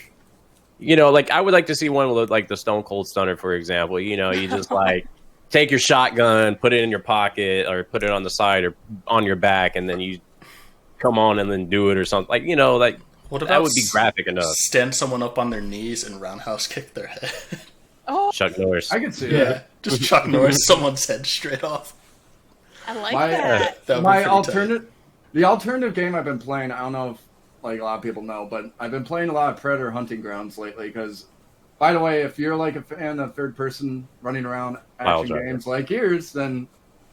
You know, like I would like to see one with like the Stone Cold Stunner, for example. You know, you just like take your shotgun, put it in your pocket, or put it on the side or on your back, and then you come on and then do it or something. Like, you know, like What about that would be graphic enough. Stand someone up on their knees and roundhouse kick their head. Oh, Chuck Norris. I can see Yeah, that. just Chuck Norris someone's head straight off. I like My- that. That would be My pretty tight. the alternative game I've been playing, I don't know if like a lot of people know, but I've been playing a lot of Predator Hunting Grounds lately because, by the way, if you're like a fan of third person running around action Driver. games like yours, then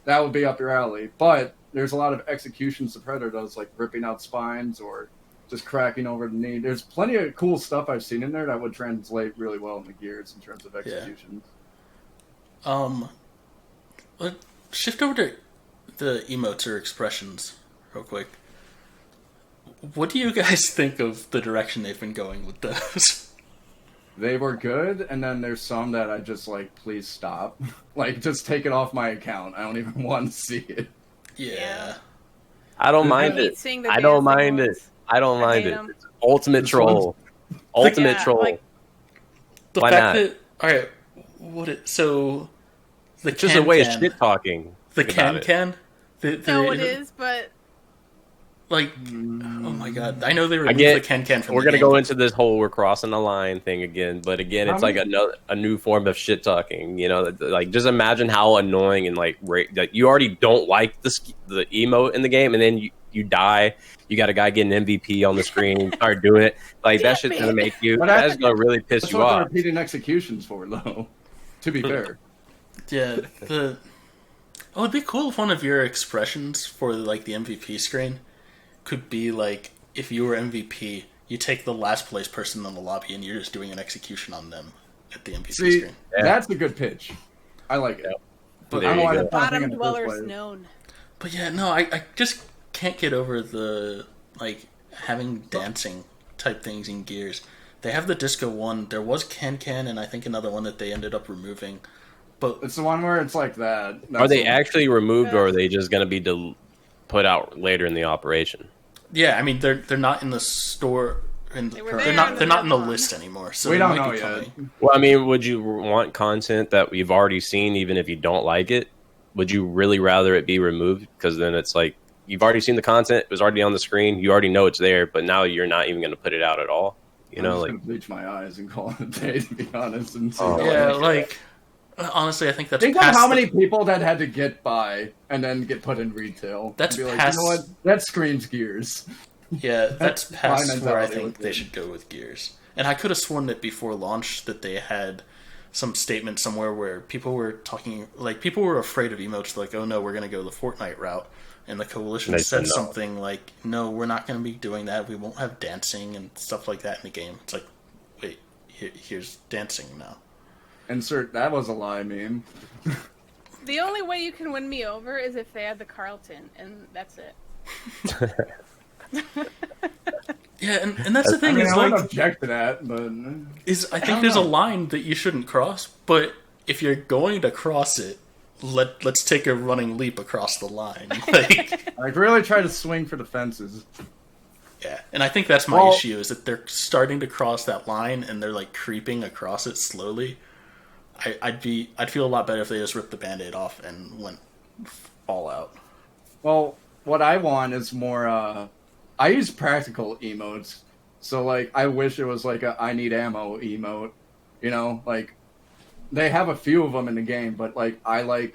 that would be up your alley. But there's a lot of executions the Predator does, like ripping out spines or just cracking over the knee. There's plenty of cool stuff I've seen in there that would translate really well into Gears in terms of executions. Let's shift over to the emotes or expressions real quick. What do you guys think of the direction they've been going with those? They were good, and then there's some that I just like, please stop. Like, just take it off my account. I don't even want to see it. Yeah. I don't I mind hate it. seeing the I don't dancing mind it. ones. I don't I mind hate it. 'em. It's ultimate This troll. Ultimate Yeah, troll. like- The Why fact not? that so the It's just a way of can-can- shit talking. The Think about can No, it is, but like oh my god, I know they I removed get. the can from We're the gonna game. go into this whole "we're crossing the line" thing again, but again, it's like a new form of shit talking. You know, like just imagine how annoying and like that you already don't like the emote in the game, and then you die. You got a guy getting MVP on the screen, and start doing it. Like that shit's gonna make you. But That's gonna really piss That's you what the off. repeating executions for, though. To be fair. Yeah, it'd be cool if one of your expressions for like the MVP screen could be like if you were MVP, you take the last place person in the lobby and you're just doing an execution on them at the MVP See, screen. Yeah. that's a good pitch. I like it. But There I don't you want go. to bottom dwellers known. But yeah, no, I just can't get over the like having dancing type things in Gears. They have the Disco one. There was Can and I think another one that they ended up removing. But It's the one where it's like that. Are they the- actually removed, or are they just gonna be put out later in the operation? yeah, I mean they're not in the store. They were They're there not in they're the not in the Pokemon. list anymore. So We they don't might know be yet. coming. Well, I mean, would you want content that you've already seen, even if you don't like it? Would you really rather it be removed? Because then it's like you've already seen the content; it was already on the screen. You already know it's there, but now you're not even going to put it out at all. You I'm know, just like gonna bleach my eyes and call it a day, to be honest. And see Oh. how Yeah, it- like honestly, I think that's Think of past how the- many people that had to get by and then get put in retail. That's and be like, past- you know what? That screams Gears. Yeah, that's my past where I mentality think with they it. should go with Gears. And I could have sworn that before launch that they had some statement somewhere where people were talking, like people were afraid of emotes, like, oh no, we're going to go the Fortnite route. And the Coalition They said said no. something like, no, we're not going to be doing that. We won't have dancing and stuff like that in the game. It's like, wait, here's dancing now. Insert that was a lie meme. The only way you can win me over is if they add the Carlton, and that's it. Yeah, and that's the I thing mean, is I like, wouldn't object to that, but I think there's a line that you shouldn't cross, but if you're going to cross it, let's take a running leap across the line. Like, like really try to swing for the fences. yeah, and I think that's my Well- issue is that they're starting to cross that line and they're like creeping across it slowly. I'd feel a lot better if they just ripped the Band-Aid off and went all out. Well, what I want is more. I use practical emotes, so like I wish it was like a I need ammo emote. You know, like they have a few of them in the game, but like I like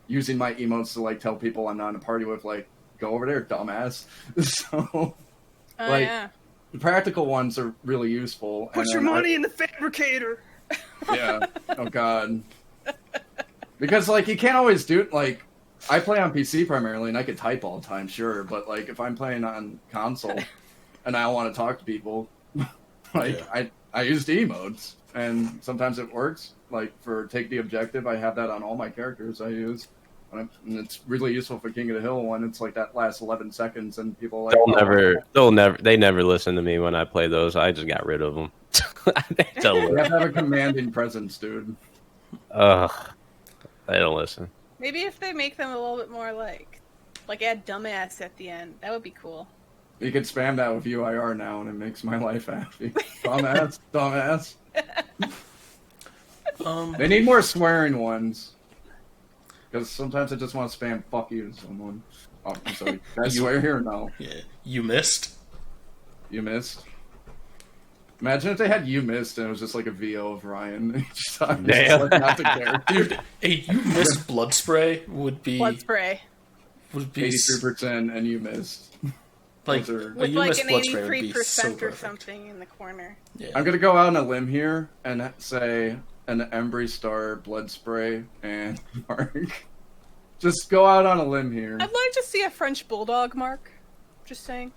using my emotes to like tell people I'm not in a party with, like, go over there, dumbass. So Oh Like, yeah. the practical ones are really useful. Put your money in the fabricator. Yeah. Oh God. Because like you can't always do it. Like I play on PC primarily, and I can type all the time, sure. But like if I'm playing on console and I want to talk to people, like I use the emotes, and sometimes it works. Like for take the objective, I have that on all my characters I use. And it's really useful for King of the Hill when it's like that last 11 seconds, and people are like they never listen to me when I play those. I just got rid of them. You have to have a commanding presence, dude. Ugh, they don't listen. Maybe if they make them a little bit more like add dumbass at the end, that would be cool. You can spam that with UIR now, and it makes my life happy. Dumbass, dumbass. They need more swearing ones. Because sometimes I just want to spam "fuck you" to someone. Oh, I'm sorry. Can I swear here or no? Yeah. You missed. You missed. Imagine if they had "you missed" and it was just like a VO of Ryan. Damn. Like, not the character. Dude, a you missed blood spray would be Blood spray. 83%, and you missed. Like Those are- a With you like missed an blood spray would be 83% so or perfect. something in the corner. Yeah. I'm gonna go out on a limb here and say an Embry Starred blood spray and Mark. Just go out on a limb here. I'd like to see a French bulldog, Mark. Just saying.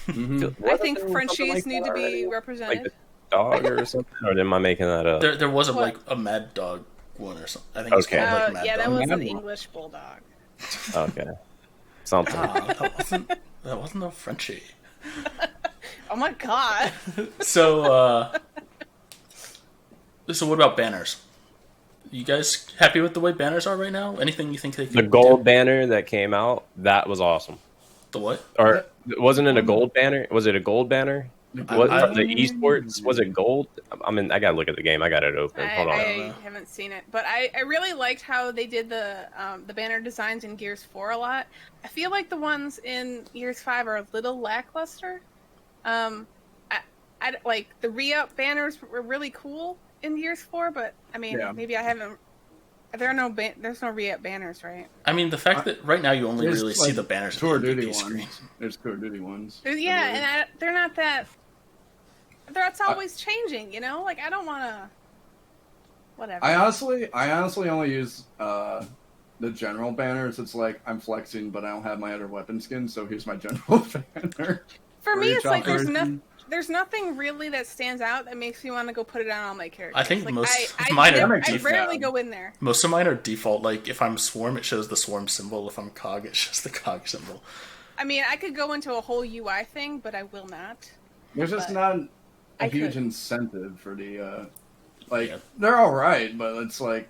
Mm-hmm. I think Frenchies need to be represented. Like a dog or something, or am I making that up? There was What? like a mad dog one or something. I think it's Okay. called like mad Yeah, dog. that was an Mad English bulldog. Okay, something. That wasn't a Frenchie. Oh my god. So what about banners? You guys happy with the way banners are right now? Anything you think they could The gold banner that came out, that was awesome. The what? Or wasn't it a gold banner? Was it a gold banner? What I- the esports? Was it gold? I mean, I gotta look at the game. I got it open. Hold on. I haven't seen it, but I really liked how they did the banner designs in Gears 4 a lot. I feel like the ones in Gears 5 are a little lackluster. I like the re-up banners were really cool in Gears 4, but I mean, Yeah. maybe I haven't. There's no re-up banners, right? I mean, the fact that right now you only There's, really see like, the banners at Tour of the Duty MVP screen. ones. There's Tour of Duty ones. Yeah, and they're not that. That's always changing, you know. Like I don't want to. Whatever. I honestly only use the general banners. It's like I'm flexing, but I don't have my other weapon skin, so here's my general banner. For me, it's like operation. there's nothing really that stands out that makes me want to go put it on all my characters. I think like, most I of mine are I default. rarely go in there. Most of mine are default. Like if I'm Swarm, it shows the Swarm symbol. If I'm Cog, it shows the Cog symbol. I mean, I could go into a whole UI thing, but I will not. There's just But not a I huge could. incentive for the Yeah. they're all right, but it's like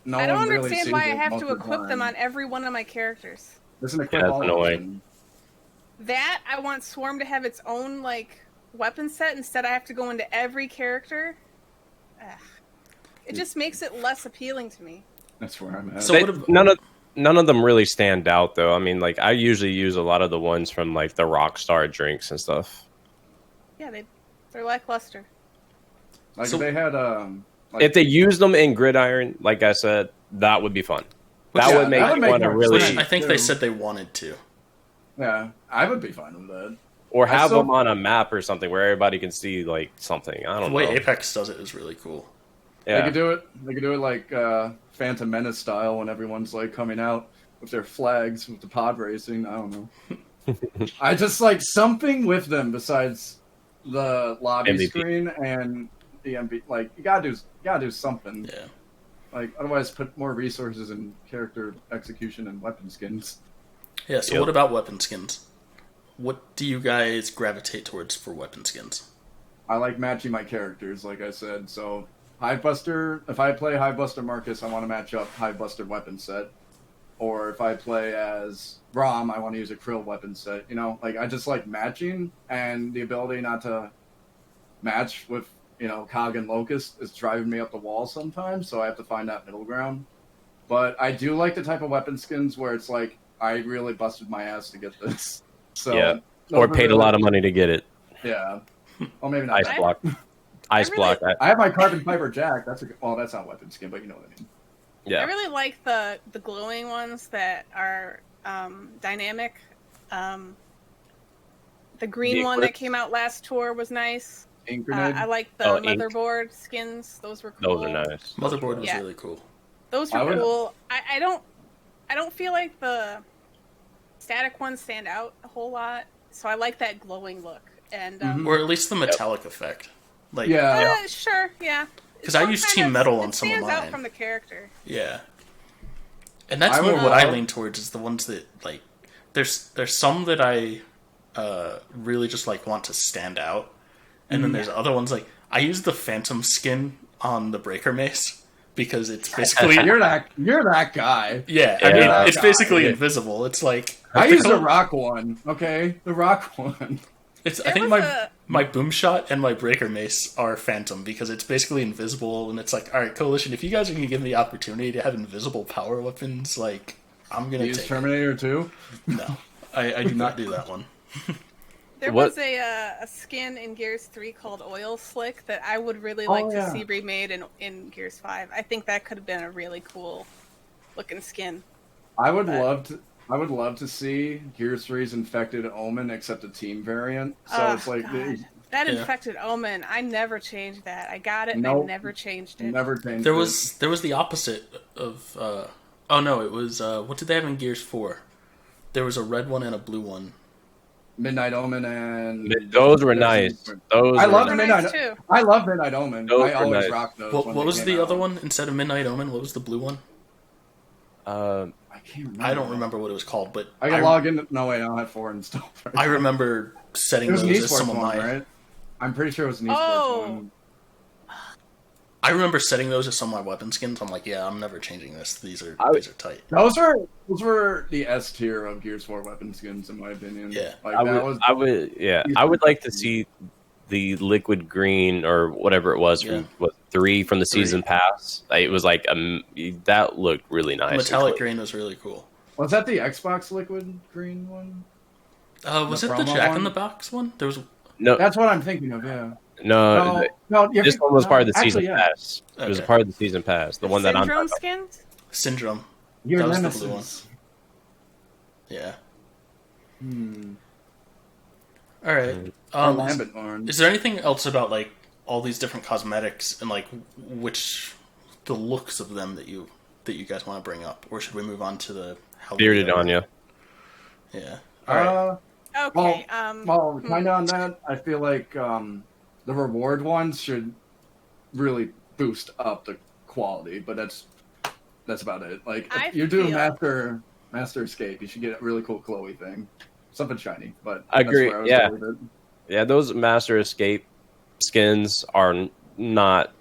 no I don't one really understand sees why I it have most to of the equip them time. on every one of my characters. There's an equip that's all annoying. option. That I want Swarm to have its own like weapon set. Instead, I have to go into every character. Ugh. It just makes it less appealing to me. That's where I'm at. So They- what ab- none of them really stand out though. I mean, like I usually use a lot of the ones from like the Rockstar drinks and stuff. Yeah, they're lackluster. like so- if they had like, If they use them in Gridiron, like I said, that would be fun. That Yeah, would make that would me make want to more really, sense. I think they too. said they wanted to. yeah, I would be fine with that. or I have still- them on a map or something where everybody can see like something. I The don't way know. Apex does it is really cool. They Yeah. could do it. They could do it like Phantom Menace style when everyone's like coming out with their flags with the pod racing. I don't know. I just like something with them besides the lobby MVP. screen and the MVP. Like you gotta do something. Yeah. Like otherwise, put more resources in character execution and weapon skins. Yeah. So Yep. what about weapon skins? What do you guys gravitate towards for weapon skins? I like matching my characters, like I said. So Hivebuster, if I play Hivebuster Marcus, I want to match up Hivebuster weapon set. Or if I play as Rom, I want to use a Krill weapon set. You know, like I just like matching, and the ability not to match with, you know, Cog and Locust is driving me up the wall sometimes, so I have to find that middle ground. But I do like the type of weapon skins where it's like, I really busted my ass to get this. So Yeah. Or paid a lot of money to get it. Yeah. Well, maybe not. Ice that. block. Ice really- block. I have my Carbon Piper Jack. That's well, that's not weapon skin, but you know what I mean. Yeah. I really like the glowing ones that are dynamic. The green one that came out last tour was nice. Ink grenade. I like the Ink. motherboard skins; those were cool. Those are nice. Motherboard was really cool. Those were cool. I don't feel like the static ones stand out a whole lot, so I like that glowing look, and or at least the metallic effect. Like, sure, yeah. Because I use Team Metal on some of mine. Stands out from the character. Yeah, and that's more what I lean towards is the ones that like. There's some that I really just like want to stand out, and then there's other ones like I use the Phantom skin on the Breaker Mace because it's basically you're that guy. Yeah, I mean it's basically invisible. It's like I use the rock one. Okay, the rock one. I think my boom shot and my Breaker Mace are Phantom because it's basically invisible, and it's like, all right, Coalition, if you guys are gonna give me the opportunity to have invisible power weapons, like I'm gonna use take Terminator 2. No, I do not do that one. There was a skin in Gears 3 called Oil Slick that I would really like to see remade in Gears 5. I think that could have been a really cool looking skin. I would love to see Gears 3's Infected Omen, except a team variant. So it's like that Infected Omen. I never changed that. I got it, and I never changed it. Never changed. There was the opposite of. Oh no, it was. What did they have in Gears 4? There was a red one and a blue one. Midnight Omen and those were nice. I love Midnight. I love Midnight Omen. I always rock those. What was the other one instead of Midnight Omen? What was the blue one? I can't remember. I don't remember what it was called, but I can log in. No way, I don't have 4 installed. I remember setting those as some of my. Right? I'm pretty sure it was an esports one. I remember setting those as some of my weapon skins. I'm like, yeah, I'm never changing this. These are tight. Those were the S tier of Gears 4 weapon skins, in my opinion. Yeah, like, I would like to see the liquid green or whatever it was from 3 from the season pass. It was like that looked really nice. Metallic green was really cool. Was that the Xbox liquid green one? Was it the Jack in the Box one? There was no. That's what I'm thinking of. Yeah. No, this one was part of the season pass. Okay. It was a part of the season pass. The one that I'm Syndrome skins? Syndrome. Your that was nemesis. the blue one. Yeah. All right. Is there anything else about like all these different cosmetics and like the looks of them that you guys want to bring up, or should we move on to the bearded Anya? Yeah. All right. Okay. Well, kind of on that, I feel like the reward ones should really boost up the quality, but that's about it. Like, if you're doing Master Escape, you should get a really cool Chloe thing. Something shiny, but I agree. Yeah, those Master Escape skins are not...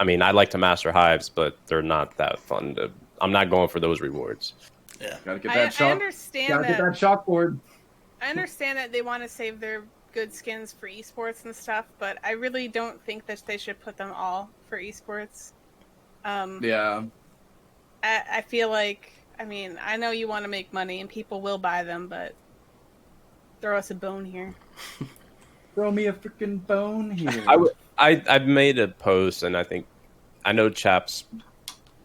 I mean, I like to master hives, but they're not that fun to... I'm not going for those rewards. Yeah. Gotta get that I understand gotta get that chalkboard. I understand that they want to save their good skins for esports and stuff, but I really don't think that they should put them all for esports. Yeah. I feel like, I mean, I know you want to make money and people will buy them, but throw us a bone here. Throw me a freaking bone here. I've made a post, and I know Chaps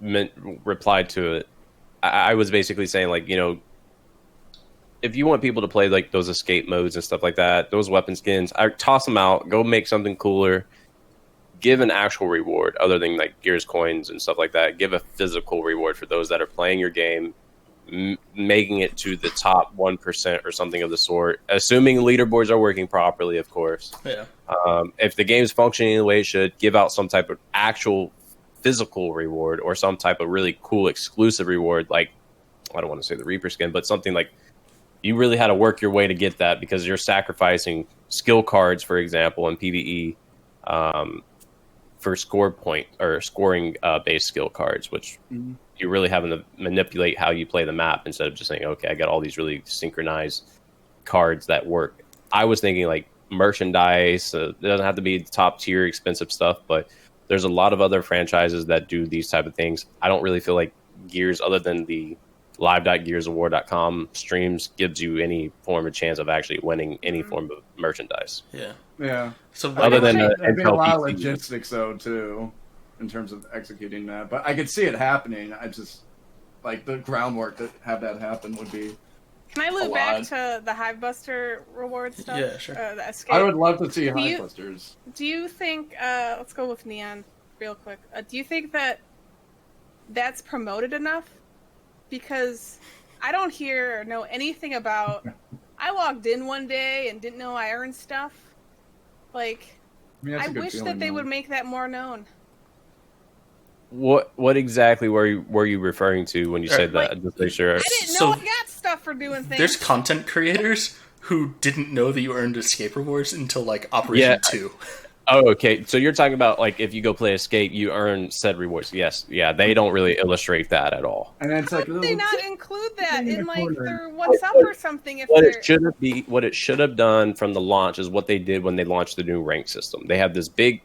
replied to it. I was basically saying, like, you know, if you want people to play like those escape modes and stuff like that, those weapon skins, I toss them out, go make something cooler, give an actual reward other than like Gears coins and stuff like that. Give a physical reward for those that are playing your game, making it to the top 1% or something of the sort, assuming leaderboards are working properly, of course. Yeah. If the game's functioning the way it should, give out some type of actual physical reward or some type of really cool exclusive reward, like, I don't want to say the Reaper skin, but something like you really had to work your way to get that because you're sacrificing skill cards, for example, in PvE for score point or scoring based skill cards, which you're really having to manipulate how you play the map instead of just saying, okay, I got all these really synchronized cards that work. I was thinking like merchandise. It doesn't have to be top tier expensive stuff, but there's a lot of other franchises that do these type of things. I don't really feel like Gears, other than the live.gearsofwar.com streams, gives you any form of chance of actually winning any form of merchandise. Yeah. So other than there'd be a lot of logistics though too, in terms of executing that. But I could see it happening. I just like the groundwork to have that happen would be Can I loop A back lot. to the Hive Buster reward stuff? Yeah, sure. The escape. I would love to see you- Hivebusters. Do you think? Let's go with Neon real quick. Do you think that that's promoted enough? Because I don't hear or know anything about. I logged in one day and didn't know I earned stuff. Like, I mean, that's I a good wish feeling, that they though. would make that more known. What exactly were you referring to when you said that? Like, Just make sure. I didn't So- know I got stuff for doing things. There's content creators who didn't know that you earned escape rewards until like Operation 2. Oh, okay. So you're talking about like if you go play Escape, you earn said rewards. Yes, yeah. They don't really illustrate that at all. And then it's like, How did they not include that in in the like corner. their What's Up or something? If What they're it should be, what it should have done from the launch is what they did when they launched the new rank system. They have this big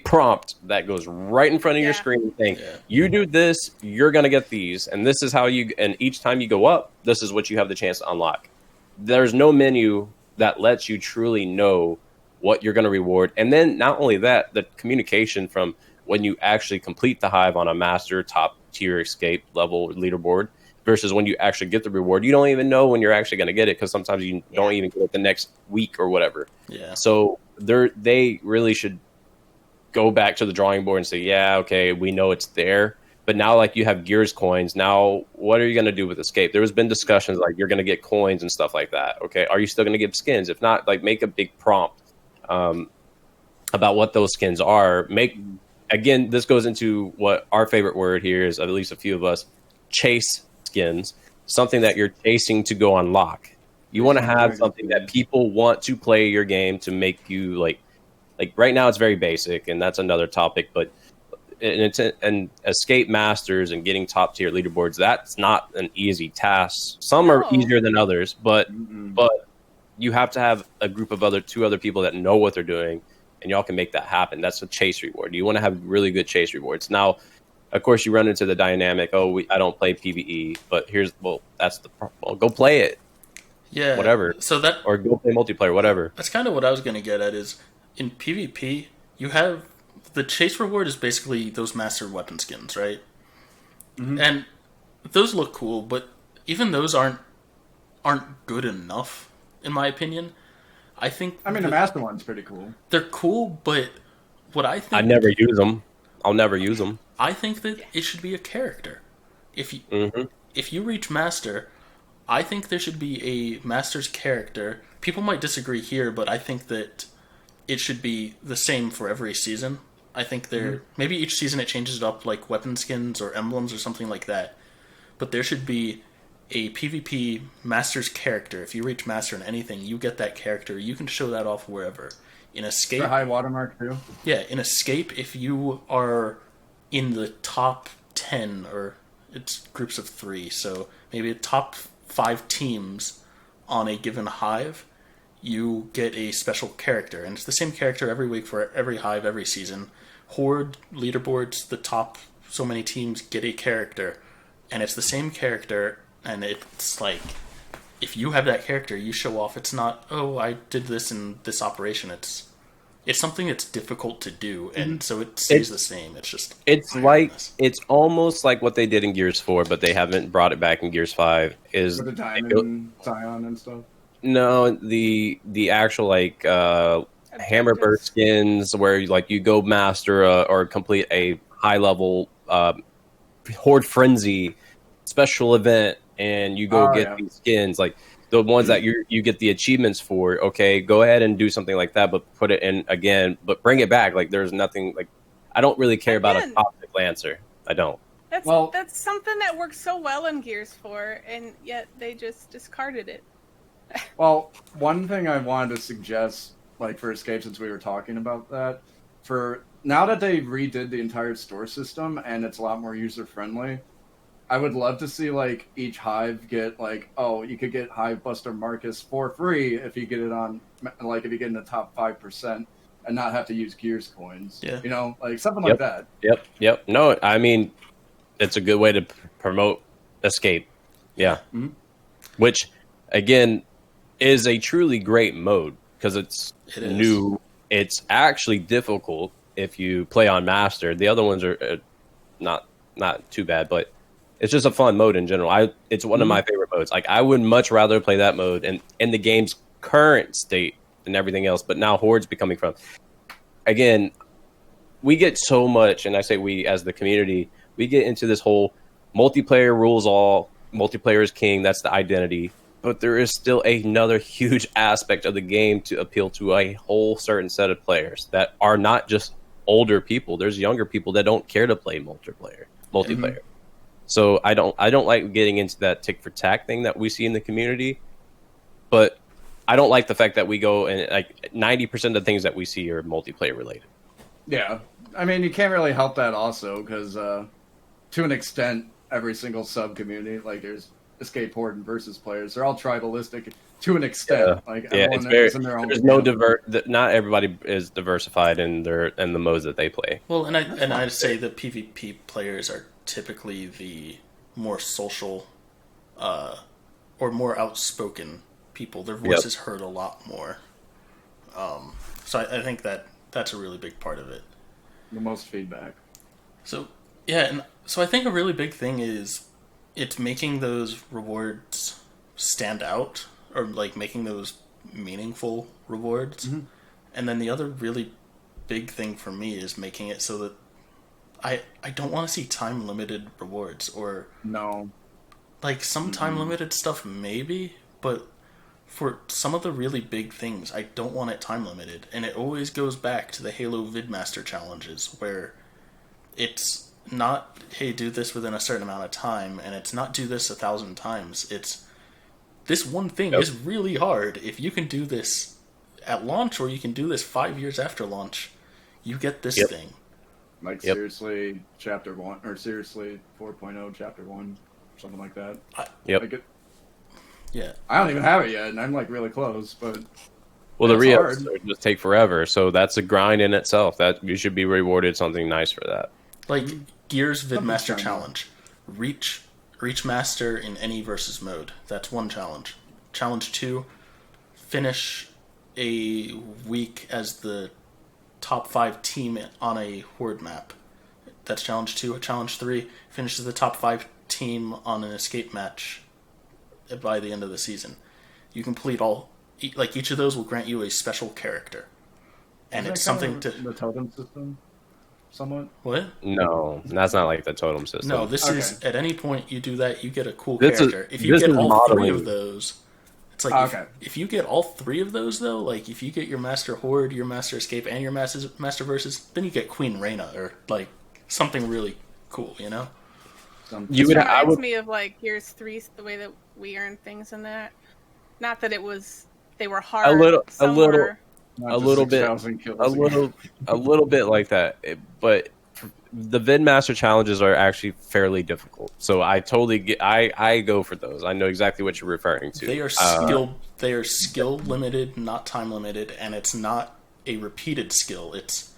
prompt that goes right in front of your Yeah. screen saying, Yeah. "You do this, you're gonna get these, and this is how you." And each time you go up, this is what you have the chance to unlock. There's no menu that lets you truly know what you're going to reward. And then not only that, the communication from when you actually complete the Hive on a master top tier escape level leaderboard versus when you actually get the reward. You don't even know when you're actually going to get it because sometimes you don't even get it the next week or whatever. Yeah. So they really should go back to the drawing board and say, yeah, okay, we know it's there. But now, like, you have Gears coins. Now, what are you going to do with Escape? There has been discussions like you're going to get coins and stuff like that. Okay, are you still going to get skins? If not, like, make a big prompt about what those skins are. Again, this goes into what our favorite word here is, at least a few of us, chase skins. Something that you're chasing to go unlock. You want to have something that people want to play your game to make you like right now it's very basic, and that's another topic, but and Escape Masters and getting top tier leaderboards, that's not an easy task. Some are easier than others, but you have to have a group of two other people that know what they're doing, and y'all can make that happen. That's a chase reward. You want to have really good chase rewards. Now, of course, you run into the dynamic. I don't play PvE, but go play it. Yeah. Whatever. So that or go play multiplayer, whatever. That's kind of what I was going to get at. Is in PvP you have the chase reward is basically those master weapon skins, right? Mm-hmm. And those look cool, but even those aren't good enough, in my opinion. I think. I mean, the master one's pretty cool. They're cool, but what I think I never use them. I'll never use them. I think that it should be a character. If you reach master, I think there should be a master's character. People might disagree here, but I think that it should be the same for every season. I think maybe each season it changes it up, like weapon skins or emblems or something like that. But there should be a PvP master's character. If you reach master in anything, you get that character. You can show that off wherever. In Escape, The high watermark too. Yeah, in Escape, if you are in the top 10, or it's groups of 3, so maybe the top 5 teams on a given hive, you get a special character. And it's the same character every week for every hive, every season. Horde leaderboards, the top so many teams get a character. And it's the same character, and it's like, if you have that character, you show off. It's not, oh, I did this in this operation. It's something that's difficult to do, and so it stays the same. It's just it's almost like what they did in Gears 4, but they haven't brought it back in Gears 5. Is with the diamond Zion and stuff. No, the actual like Hammerburg skins where you go master or complete a high level Horde Frenzy special event, and you go get these skins, like the ones that you get the achievements for. Okay, go ahead and do something like that, but put it in again, but bring it back. Like there's nothing like I don't really care about a topic Lancer. I don't. That's something that works so well in Gears 4, and yet they just discarded it. Well, one thing I wanted to suggest, like for Escape, since we were talking about that, for now that they redid the entire store system and it's a lot more user friendly, I would love to see like each hive get like, oh, you could get Hive Buster Marcus for free if you get it on, like if you get in the top 5% and not have to use Gears coins. Yeah. You know, like something like that. Yep. No, I mean, it's a good way to promote Escape. Yeah. Mm-hmm. Which, again, is a truly great mode because it's new. It's actually difficult if you play on Master. The other ones are not too bad, but It's just a fun mode in general. It's one of my favorite modes. Like I would much rather play that mode in the game's current state than everything else. But now Horde's becoming fun. Again, we get so much, and I say we as the community, we get into this whole multiplayer rules all, multiplayer is king. That's the identity. But there is still another huge aspect of the game to appeal to a whole certain set of players that are not just older people. There's younger people that don't care to play multiplayer. So I don't like getting into that tick for tack thing that we see in the community, but I don't like the fact that we go and like 90% of the things that we see are multiplayer related. Yeah, I mean you can't really help that also because to an extent every single sub community like there's escape horde and versus players, they're all tribalistic to an extent. It's very there's no not everybody is diversified in the modes that they play. Well, and I'd say that PvP players are typically the more social or more outspoken people. Their voice is heard a lot more. So I think that's a really big part of it. The most feedback. So yeah, and so I think a really big thing is it's making those rewards stand out, or like making those meaningful rewards. Mm-hmm. And then the other really big thing for me is making it so that I don't want to see time limited rewards or like some time limited stuff maybe, but for some of the really big things I don't want it time limited. And it always goes back to the Halo Vidmaster challenges where it's not, hey, do this within a certain amount of time, and it's not do this 1,000 times. It's this one thing is really hard. If you can do this at launch, or you can do this 5 years after launch, you get this thing. Like seriously, Chapter 1, or seriously 4.0 Chapter 1, something like that. Yeah. I don't even have it yet, and I'm like really close, but well, the real just take forever, so that's a grind in itself. That you should be rewarded something nice for that. Like Gears Vidmaster challenge, reach master in any versus mode. That's one challenge. Challenge 2, finish a week as the top 5 team on a horde map. That's challenge 2. Challenge 3, finish as the top 5 team on an escape match by the end of the season. You complete all, like each of those will grant you a special character, and it's something to the totem system. Somewhat. What? No, that's not like the totem system. No, this is at any point you do that, you get a cool character. If you get all 3 of those, it's like if you get all 3 of those though, like if you get your Master Horde, your Master Escape, and your Master Versus, then you get Queen Reyna or like something really cool, you know? It reminds me of like Gears 3, the way that we earned things in that. Not that they were hard. A little bit like that, but the Vidmaster challenges are actually fairly difficult. So I totally I go for those. I know exactly what you're referring to. They are skill limited, not time limited, and it's not a repeated skill. It's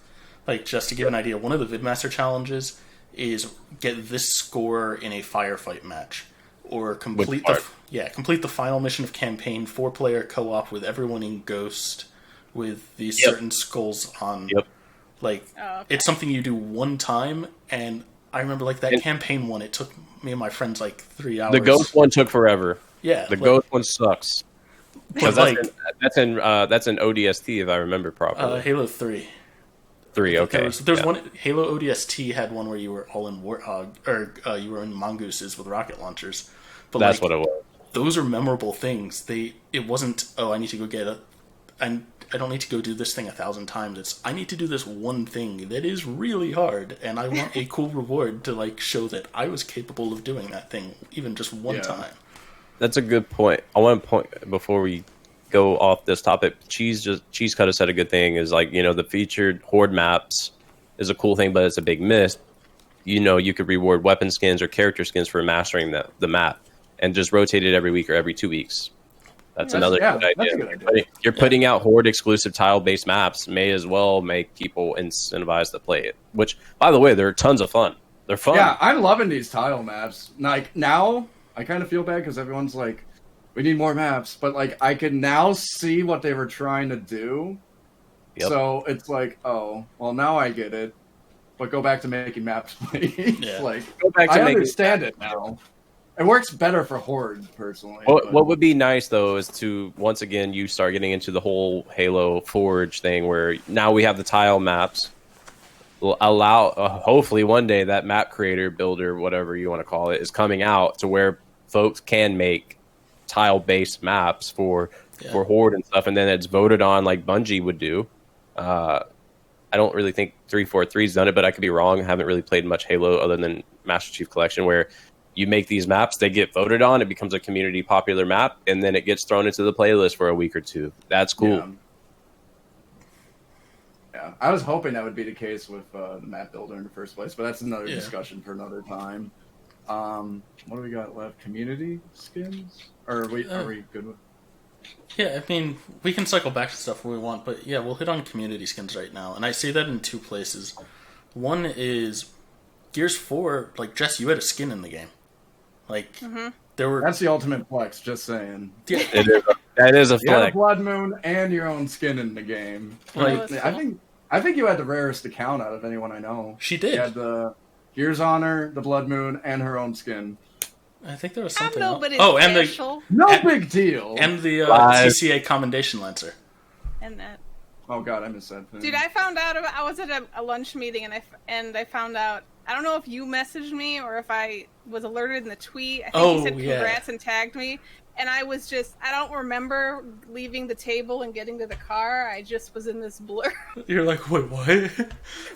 like, just to give an idea, one of the Vidmaster challenges is get this score in a firefight match, or complete the final mission of campaign 4-player co-op with everyone in Ghost, with these certain skulls on. It's something you do one time, and I remember like that campaign one, it took me and my friends like 3 hours. The Ghost one took forever. Yeah, the Ghost one sucks. Because that's in ODST if I remember properly. Halo 3. 3, okay. There's one. Halo ODST had one where you were all in Warthog, or you were in mongooses with rocket launchers. But that's what it was. Those are memorable things. It wasn't, I need to go get I don't need to go do this thing 1,000 times. It's, I need to do this one thing that is really hard, and I want a cool reward to like show that I was capable of doing that thing even just one time. That's a good point. I want to point before we go off this topic. Cheese Cut has said a good thing. Is like, the featured horde maps is a cool thing, but it's a big miss. You could reward weapon skins or character skins for mastering the map, and just rotate it every week or every 2 weeks. That's another good idea. You're putting out horde exclusive tile based maps. May as well make people incentivized to play it. Which, by the way, they're tons of fun. They're fun. Yeah, I'm loving these tile maps. Like now, I kind of feel bad because everyone's like, we need more maps, but like I can now see what they were trying to do. Yep. So it's like, oh, well, now I get it. but go back to making maps, please. Yeah. Like, Go back to I making understand it now. It works better for Horde, personally. What would be nice though is to once again you start getting into the whole Halo Forge thing where now we have the tile maps. Will allow hopefully one day that map creator, builder, whatever you want to call it, is coming out to where folks can make tile based maps for Horde and stuff, and then it's voted on like Bungie would do. I don't really think 343's done it, but I could be wrong. I haven't really played much Halo other than Master Chief Collection, where you make these maps, they get voted on, it becomes a community popular map, and then it gets thrown into the playlist for a week or two. That's cool. Yeah, I was hoping that would be the case with the map builder in the first place, but that's another discussion for another time. What do we got left? Community skins? Or are we good with? Yeah, I mean, we can cycle back to stuff we want, but yeah, we'll hit on community skins right now. And I see that in two places. One is Gears 4, like, Jess, you had a skin in the game. Like, there were... That's the ultimate flex, just saying. Yeah. That is a You had a flex. Blood Moon and your own skin in the game. Like, I think you had the rarest account out of anyone I know. She did. You had the Gears Honor, the Blood Moon, and her own skin. I think there was something I'm else. nobody's Oh, and special. Big deal. And the Live. CCA Commendation Lancer. And that. Oh god, I missed that thing. Dude, I found out about. I was at a lunch meeting and I found out. I don't know if you messaged me or if I was alerted in the tweet. I think you said congrats and tagged me. And I was just, I don't remember leaving the table and getting to the car. I just was in this blur. You're like, wait, what?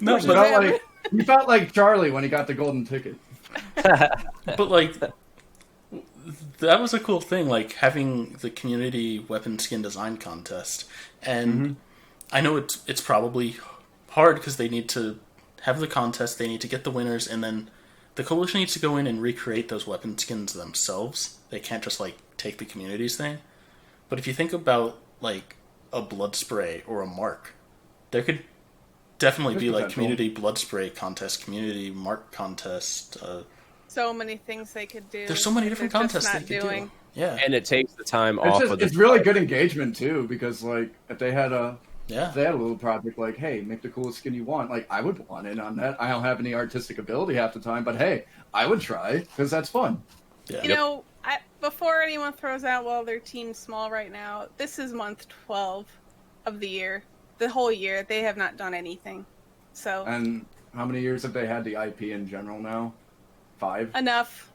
No, you felt like Charlie when he got the golden ticket. but like, that was a cool thing, like having the community weapon skin design contest. And I know it's probably hard because they need to have the contest, they need to get the winners, and then the coalition needs to go in and recreate those weapon skins themselves. They can't just like take the community's thing. But if you think about like a blood spray or a mark, there could definitely be like community blood spray contest, community mark contest. So many things they could do. There's so many different contests they could do. Yeah, and it takes the time off. It's really good engagement too, because like if they had a little project like, hey, make the coolest skin you want, like I would want in on that. I don't have any artistic ability half the time, but hey, I would try because that's fun. Yeah. You know, before anyone throws out, well, their team's small right now, this is month 12 of the year. The whole year, they have not done anything. So. And how many years have they had the IP in general now? 5? Enough.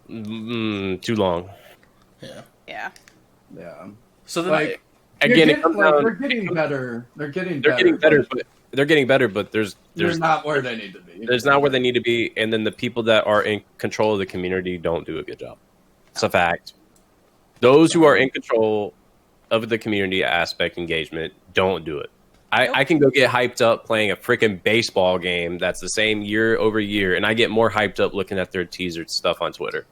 Too long. Yeah. Yeah. Yeah. So then, like, again, they're getting better. They're getting better, but there's not where they need to be. There's not where they need to be, and then the people that are in control of the community don't do a good job. It's a fact. Those who are in control of the community aspect engagement don't do it. I can go get hyped up playing a freaking baseball game that's the same year over year, and I get more hyped up looking at their teaser stuff on Twitter.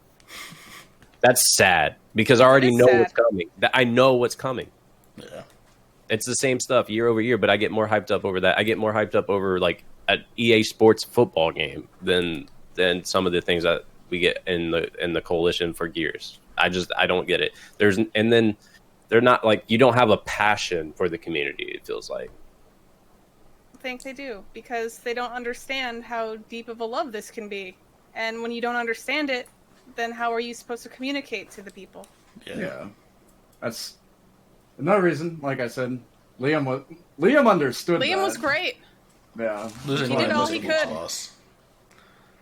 That's sad because I already know what's coming. I know what's coming. Yeah. It's the same stuff year over year, but I get more hyped up over that. I get more hyped up over like an EA Sports football game than some of the things that we get in the coalition for Gears. I don't get it. And then they're not like, you don't have a passion for the community. It feels like. I think they do because they don't understand how deep of a love this can be, and when you don't understand it, then how are you supposed to communicate to the people? Yeah. That's another reason. Like I said, Liam understood. Liam was great. Yeah, he did all he could.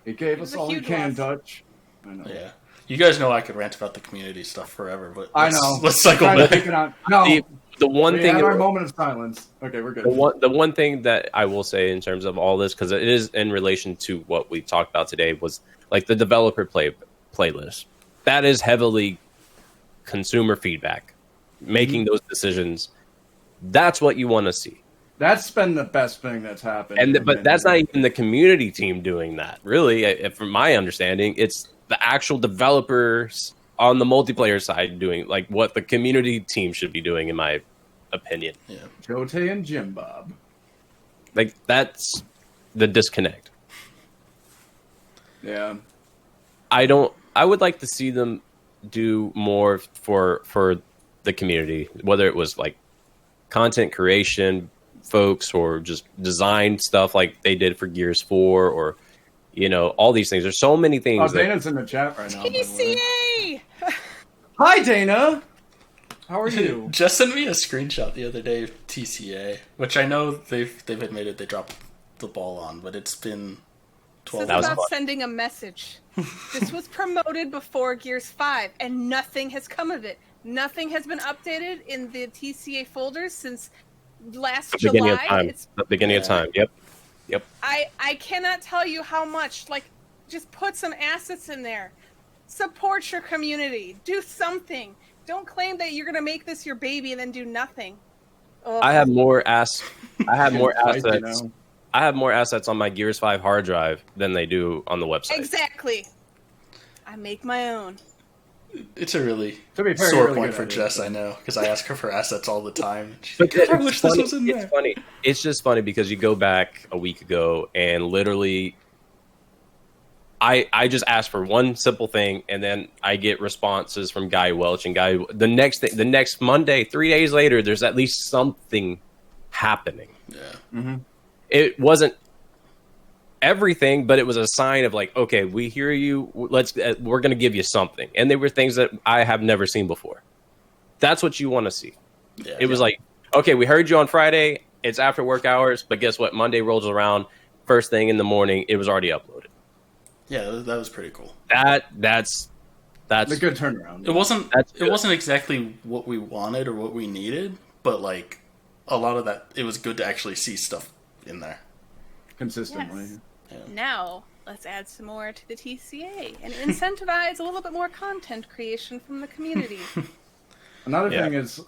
He gave us all he can touch. I know. Yeah. You guys know I could rant about the community stuff forever, but I know. Let's cycle back. No. The one thing, our moment of silence. Okay, we're good. The one thing that I will say in terms of all this, because it is in relation to what we talked about today, was like the developer playlist. That is heavily consumer feedback, making those decisions. That's what you want to see. That's been the best thing that's happened. But that's not even the community team doing that. Really, from my understanding, it's the actual developers on the multiplayer side doing like what the community team should be doing, in my opinion. Yeah. Jote and Jim Bob. Like that's the disconnect. Yeah. I would like to see them do more for the community, whether it was like content creation, folks or just design stuff like they did for Gears 4 or, all these things. There's so many things. Oh, Dana's in the chat right now. TCA! Hi, Dana! How are you? Just sent me a screenshot the other day of TCA, which I know they've admitted they dropped the ball on, but it's been 12 This is months. about sending a message. This was promoted before Gears 5, and nothing has come of it. Nothing has been updated in the TCA folders since last The beginning of July. time. The beginning of time. Yep. I cannot tell you how much. Like, just put some assets in there. Support your community. Do something. Don't claim that you're going to make this your baby and then do nothing. Ugh. I have more assets. You know? I have more assets on my Gears 5 hard drive than they do on the website. Exactly. I make my own. It's a really To be fair, sore you're really point good for at it, Jess, so. I know, because I ask her for assets all the time. She's But like, I wish this was in there. It's funny. It's just funny because you go back a week ago and literally, I just asked for one simple thing, and then I get responses from Guy Welch and the next Monday, 3 days later, there's at least something happening. Yeah. Mm-hmm. It wasn't everything, but it was a sign of like, okay, we hear you. We're going to give you something, and they were things that I have never seen before. That's what you want to see. Yeah, It was like, okay, we heard you on Friday. It's after work hours, but guess what? Monday rolls around. First thing in the morning, it was already uploaded. Yeah, that was pretty cool. That's A good turnaround. It wasn't That's it good. wasn't exactly what we wanted or what we needed, but like a lot of that, it was good to actually see stuff in there. Consistently. Yes. Now, let's add some more to the TCA and incentivize a little bit more content creation from the community. Another Yeah. thing is,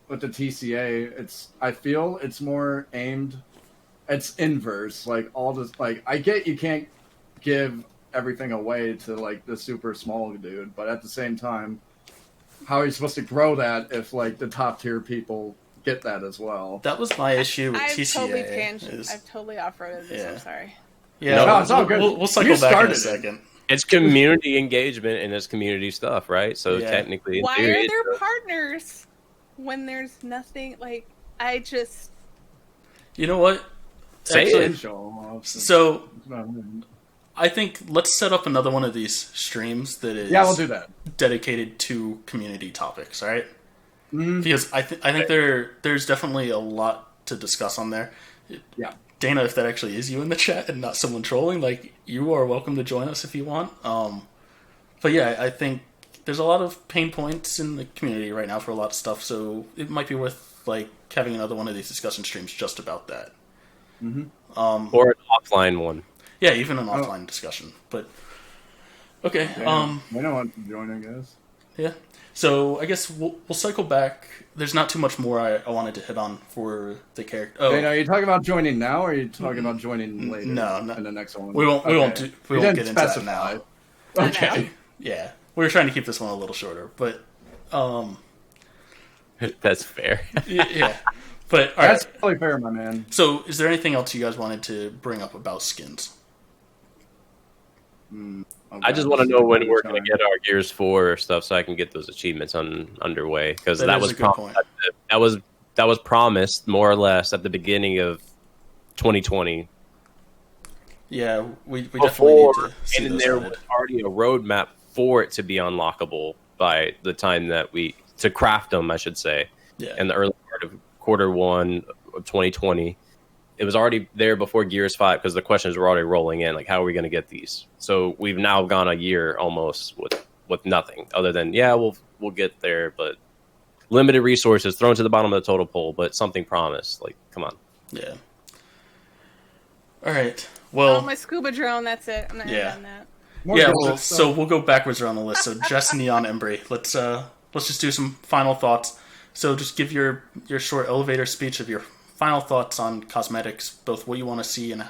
with the TCA, I feel it's more aimed, it's inverse. Like, all this, like, I get you can't give everything away to, like, the super small dude, but at the same time, how are you supposed to grow that if, like, the top tier people get that as well? That was my issue with I've TCA. I've totally off-roaded this, Yeah. I'm sorry. Yeah, No, it's all good. We'll cycle You back in started a it. second. It's community engagement and it's community stuff, right? So Yeah. technically, in Why theory, are there it's partners when there's nothing, like, I just... You know what? Say Actually, it. Show off. So Yeah, I think let's set up another one of these streams that is we'll do that. dedicated to community topics, all right? Mhm. Because I think there's definitely a lot to discuss on there. Yeah. Dana, if that actually is you in the chat and not someone trolling, like, you are welcome to join us if you want. But yeah, I think there's a lot of pain points in the community right now for a lot of stuff, so it might be worth like having another one of these discussion streams just about that. or an offline one. Yeah, even an offline discussion. But okay, We don't want to join, I guess. yeah. So I guess we'll cycle back. There's not too much more I wanted to hit on for the character. Oh, Dana, are you talking about joining now, or are you talking about joining later? No, in the next one. we won't. We won't Okay. we You won't didn't get into that specify. now. Okay. Yeah, we were trying to keep this one a little shorter, but That's fair. yeah. But all That's right. probably fair, my man. So, is there anything else you guys wanted to bring up about skins? Oh, I just God, want to this know is when a we're time. going to get our Gears 4 stuff, so I can get those achievements underway. Because That that is was a good point. that was promised more or less at the beginning of 2020. Yeah, we definitely Before, need to see and those there added. was already a roadmap for it to be unlockable by the time that to craft them, I should say, Yeah, in the early part of Q1 of 2020. It was already there before Gears 5 because the questions were already rolling in. Like, how are we going to get these? So we've now gone a year almost with nothing other than, we'll get there, but limited resources thrown to the bottom of the total poll, but something promised. Like, come on. yeah. All right. Oh, Well, my scuba drone, that's it. I'm not Yeah. on that. More yeah. good Well, stuff. so we'll go backwards around the list. So, Jess, Neon, Embry. Let's just do some final thoughts. So, just give your short elevator speech of your final thoughts on cosmetics, both what you want to see and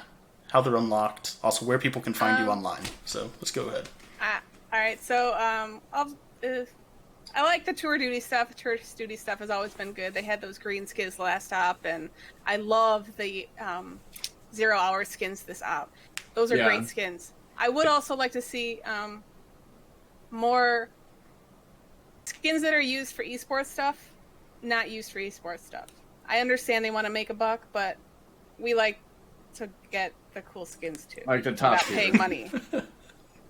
how they're unlocked. Also, where people can find you online. So, let's go ahead. All right, so I like the tour duty stuff. The tour duty stuff has always been good. They had those green skins last op, and I love the 0 hour skins this op. Those are Yeah. great skins. I would also like to see more skins that are used for esports stuff, not used for esports stuff. I understand they want to make a buck, but we like to get the cool skins too. Like the top without tier. paying money.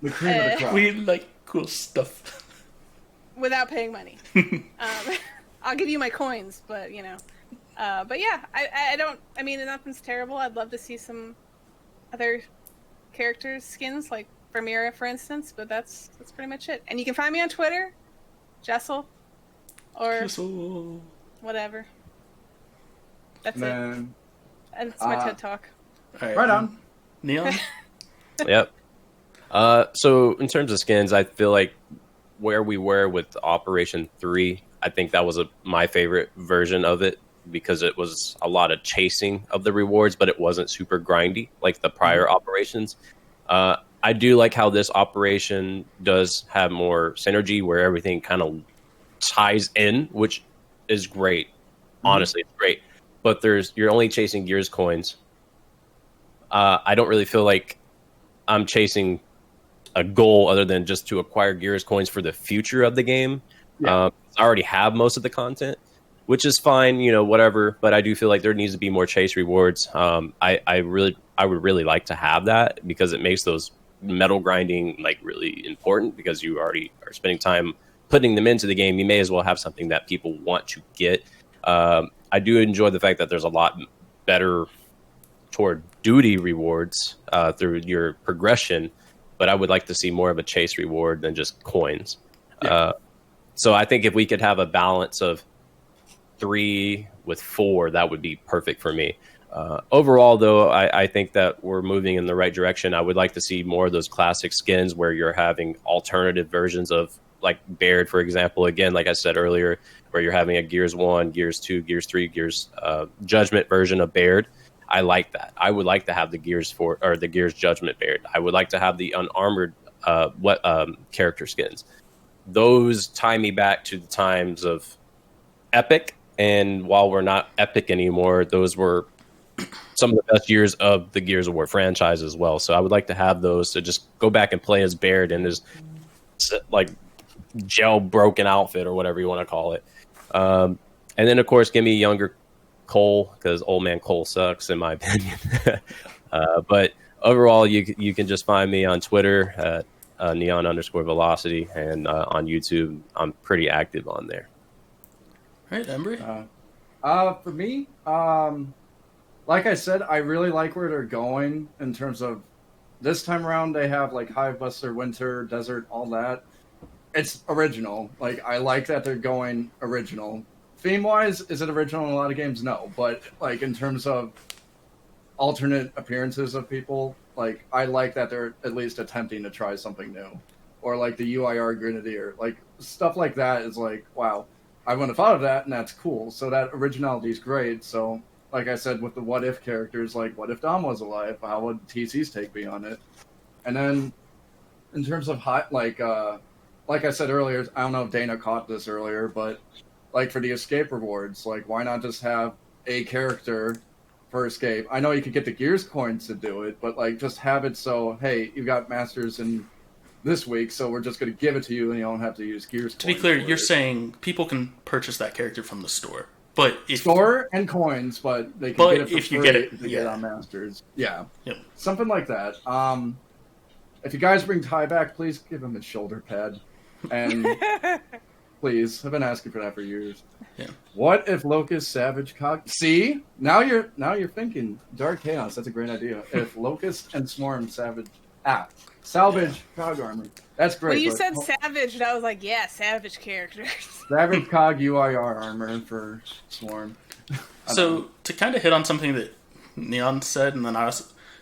The cream of the crop. We like cool stuff. Without paying money. I'll give you my coins, but you know. But yeah, I don't. I mean, nothing's terrible. I'd love to see some other characters' skins, like for Mira, for instance. But that's pretty much it. And you can find me on Twitter, Jessel, or whatever. That's it. And it's my TED Talk. All right on. Neon? Yep. So in terms of skins, I feel like where we were with Operation 3, I think that was my favorite version of it because it was a lot of chasing of the rewards, but it wasn't super grindy like the prior operations. I do like how this operation does have more synergy where everything kind of ties in, which is great. Honestly, it's great. But you're only chasing Gears coins. I don't really feel like I'm chasing a goal other than just to acquire Gears coins for the future of the game. I already have most of the content, which is fine, whatever. But I do feel like there needs to be more chase rewards. I would really like to have that because it makes those metal grinding like really important because you already are spending time putting them into the game. You may as well have something that people want to get. I do enjoy the fact that there's a lot better toward duty rewards through your progression, but I would like to see more of a chase reward than just coins. So I think if we could have a balance of 3 with 4, that would be perfect for me. Overall, though, I think that we're moving in the right direction. I would like to see more of those classic skins where you're having alternative versions of, like Baird, for example. Again, like I said earlier, where you're having a Gears 1, Gears 2, Gears 3, Gears Judgment version of Baird. I like that. I would like to have the Gears the Gears Judgment Baird. I would like to have the unarmored character skins. Those tie me back to the times of Epic, and while we're not Epic anymore, those were some of the best years of the Gears of War franchise as well. So I would like to have those to just go back and play as Baird in his like gel broken outfit or whatever you want to call it. And then of course give me younger Cole, because old man Cole sucks in my opinion. But overall, you can just find me on Twitter at neon_velocity, and on YouTube I'm pretty active on there. All right, Embry. For me, like I said, I really like where they're going in terms of this time around. They have like Hive Buster, Winter, Desert, all that. It's original. Like I like that they're going original. Theme-wise, is it original in a lot of games? No. But, like, in terms of alternate appearances of people, like, I like that they're at least attempting to try something new. Or, like, the UIR Grenadier. Like, stuff like that is like, wow, I wouldn't have thought of that, and that's cool. So that originality is great. So, like I said, with the what-if characters, like, what if Dom was alive? How would TC's take be on it? And then, in terms of, like I said earlier, I don't know if Dana caught this earlier, but... like for the escape rewards, like why not just have a character for escape? I know you could get the Gears coins to do it, but like just have it so, hey, you got Masters in this week, so we're just going to give it to you and you don't have to use Gears coins. To be clear, you're saying people can purchase that character from the store, but if store and coins, but they can get it for if free you get it, if they get it on Masters. Yeah. Yep. Something like that. If you guys bring Ty back, please give him a shoulder pad. And please, I've been asking for that for years. Yeah. What if Locust, Savage, Cog? See, now you're thinking Dark Chaos. That's a great idea. If Locust and Swarm, Salvage, Cog armor. That's great. When you said Savage, and I was like, yeah, Savage characters. Savage, Cog, UIR armor for Swarm. So to kind of hit on something that Neon said, and then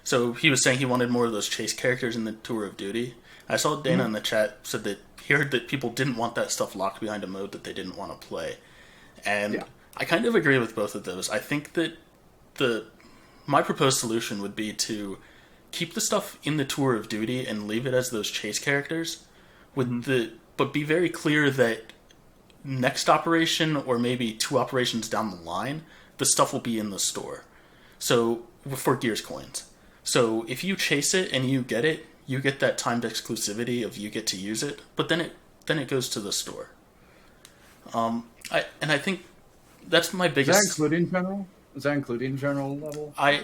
so he was saying he wanted more of those chase characters in the Tour of Duty. I saw Dana in the chat said that he heard that people didn't want that stuff locked behind a mode that they didn't want to play. And I kind of agree with both of those. I think that my proposed solution would be to keep the stuff in the Tour of Duty and leave it as those chase characters, but be very clear that next operation or maybe 2 operations down the line, the stuff will be in the store. So for Gears coins. So if you chase it and you get that timed exclusivity of you get to use it, but then it goes to the store. I think that's my Is that biggest. including general? Is that including general level? I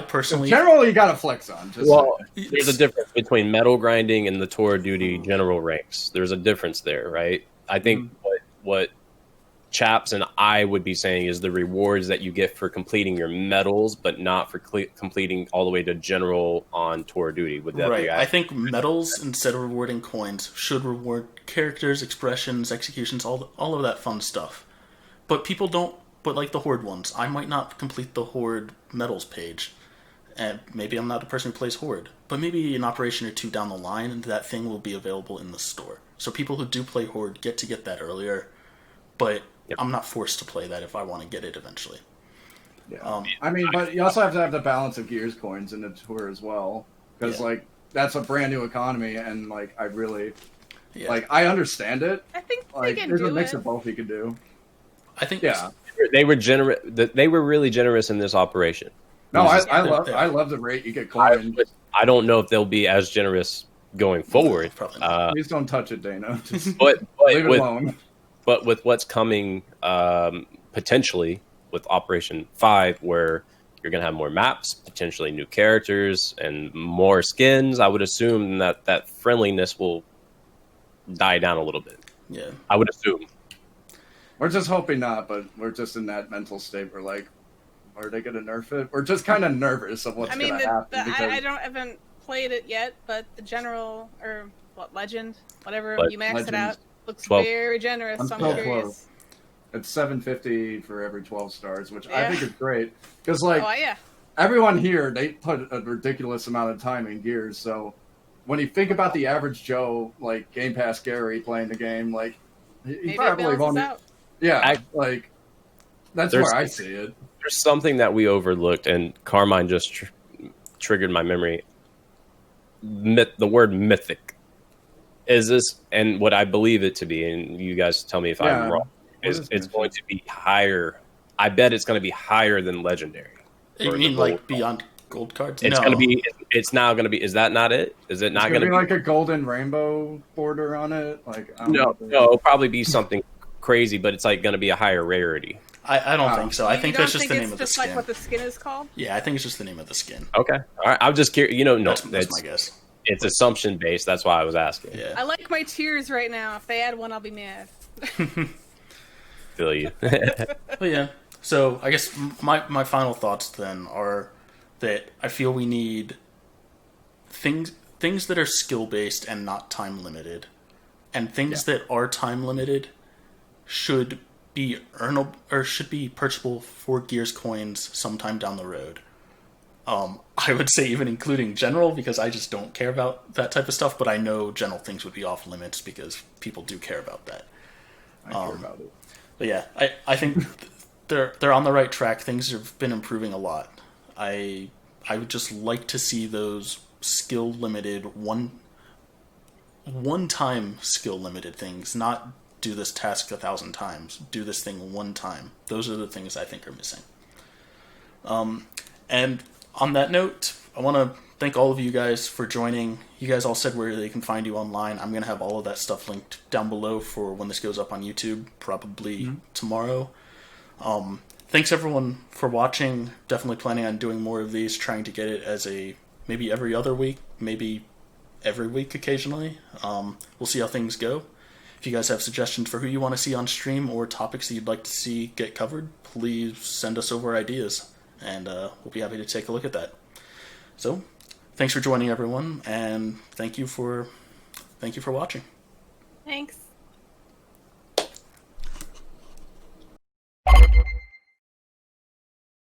personally. General, you gotta flex on. Just Well, saying. there's a difference between metal grinding and the Tour of Duty general ranks. There's a difference there, right? I think what Chaps and I would be saying is the rewards that you get for completing your medals, but not for completing all the way to general on Tour of Duty. Would that be I think medals, instead of rewarding coins, should reward characters, expressions, executions, all of that fun stuff. But people don't. But like the Horde ones, I might not complete the Horde medals page, and maybe I'm not a person who plays Horde. But maybe an operation or two down the line, and that thing will be available in the store. So people who do play Horde get to get that earlier. But I'm not forced to play that if I want to get it eventually. Yeah. I mean, but you also have to have the balance of Gears coins in the tour as well, because like that's a brand new economy, and like I really like I understand it. I think like there's a mix of both you can do. I think they were generous. They were really generous in this operation. No, I love the rate you get coins. I don't know if they'll be as generous going forward. Probably not. Please don't touch it, Dana. Just but leave it alone. But with what's coming potentially with Operation 5, where you're going to have more maps, potentially new characters, and more skins, I would assume that friendliness will die down a little bit. Yeah. I would assume. We're just hoping not, but we're just in that mental state. We're like, are they going to nerf it? We're just kind of nervous of what's going to happen. I haven't played it yet, but the general, or what, Legend, whatever, you max it out, looks 12. very generous, so I'm curious. Close. It's $7.50 for every 12 stars, which I think is great. Because, like, everyone here, they put a ridiculous amount of time in Gears, so when you think about the average Joe, like, Game Pass Gary playing the game, like, he probably won't... Yeah, like, that's where I see it. There's something that we overlooked, and Carmine just triggered my memory. The word mythic. Is this, and what I believe it to be, and you guys tell me if I'm wrong, it's going to be higher. I bet it's going to be higher than legendary. You mean like beyond gold cards? It's going to be. It's now going to be. Is that not it? Is it not going to be like a golden rainbow border on it? Like no, it'll probably be something crazy, but it's like going to be a higher rarity. I don't think so. I think that's just the name of the skin. Just like what the skin is called? Yeah, I think it's just the name of the skin. Okay, all right. I'm just curious. That's my guess. It's assumption based. That's why I was asking. Yeah. I like my tiers right now. If they add one, I'll be mad. Feel you. But yeah. So I guess my final thoughts then are that I feel we need things that are skill based and not time limited, and things that are time limited should be earnable or should be purchasable for Gears coins sometime down the road. I would say even including general, because I just don't care about that type of stuff, but I know general things would be off limits because people do care about that. I care about it. But yeah, I think they're on the right track. Things have been improving a lot. I would just like to see those skill limited one time skill limited things, not do this task 1,000 times. Do this thing one time. Those are the things I think are missing. And on that note, I want to thank all of you guys for joining. You guys all said where they can find you online. I'm going to have all of that stuff linked down below for when this goes up on YouTube, probably tomorrow. Thanks everyone for watching. Definitely planning on doing more of these, trying to get it as a maybe every other week, maybe every week occasionally. We'll see how things go. If you guys have suggestions for who you want to see on stream or topics that you'd like to see get covered, please send us over ideas, and we'll be happy to take a look at that. So, thanks for joining everyone, and thank you for watching. Thanks.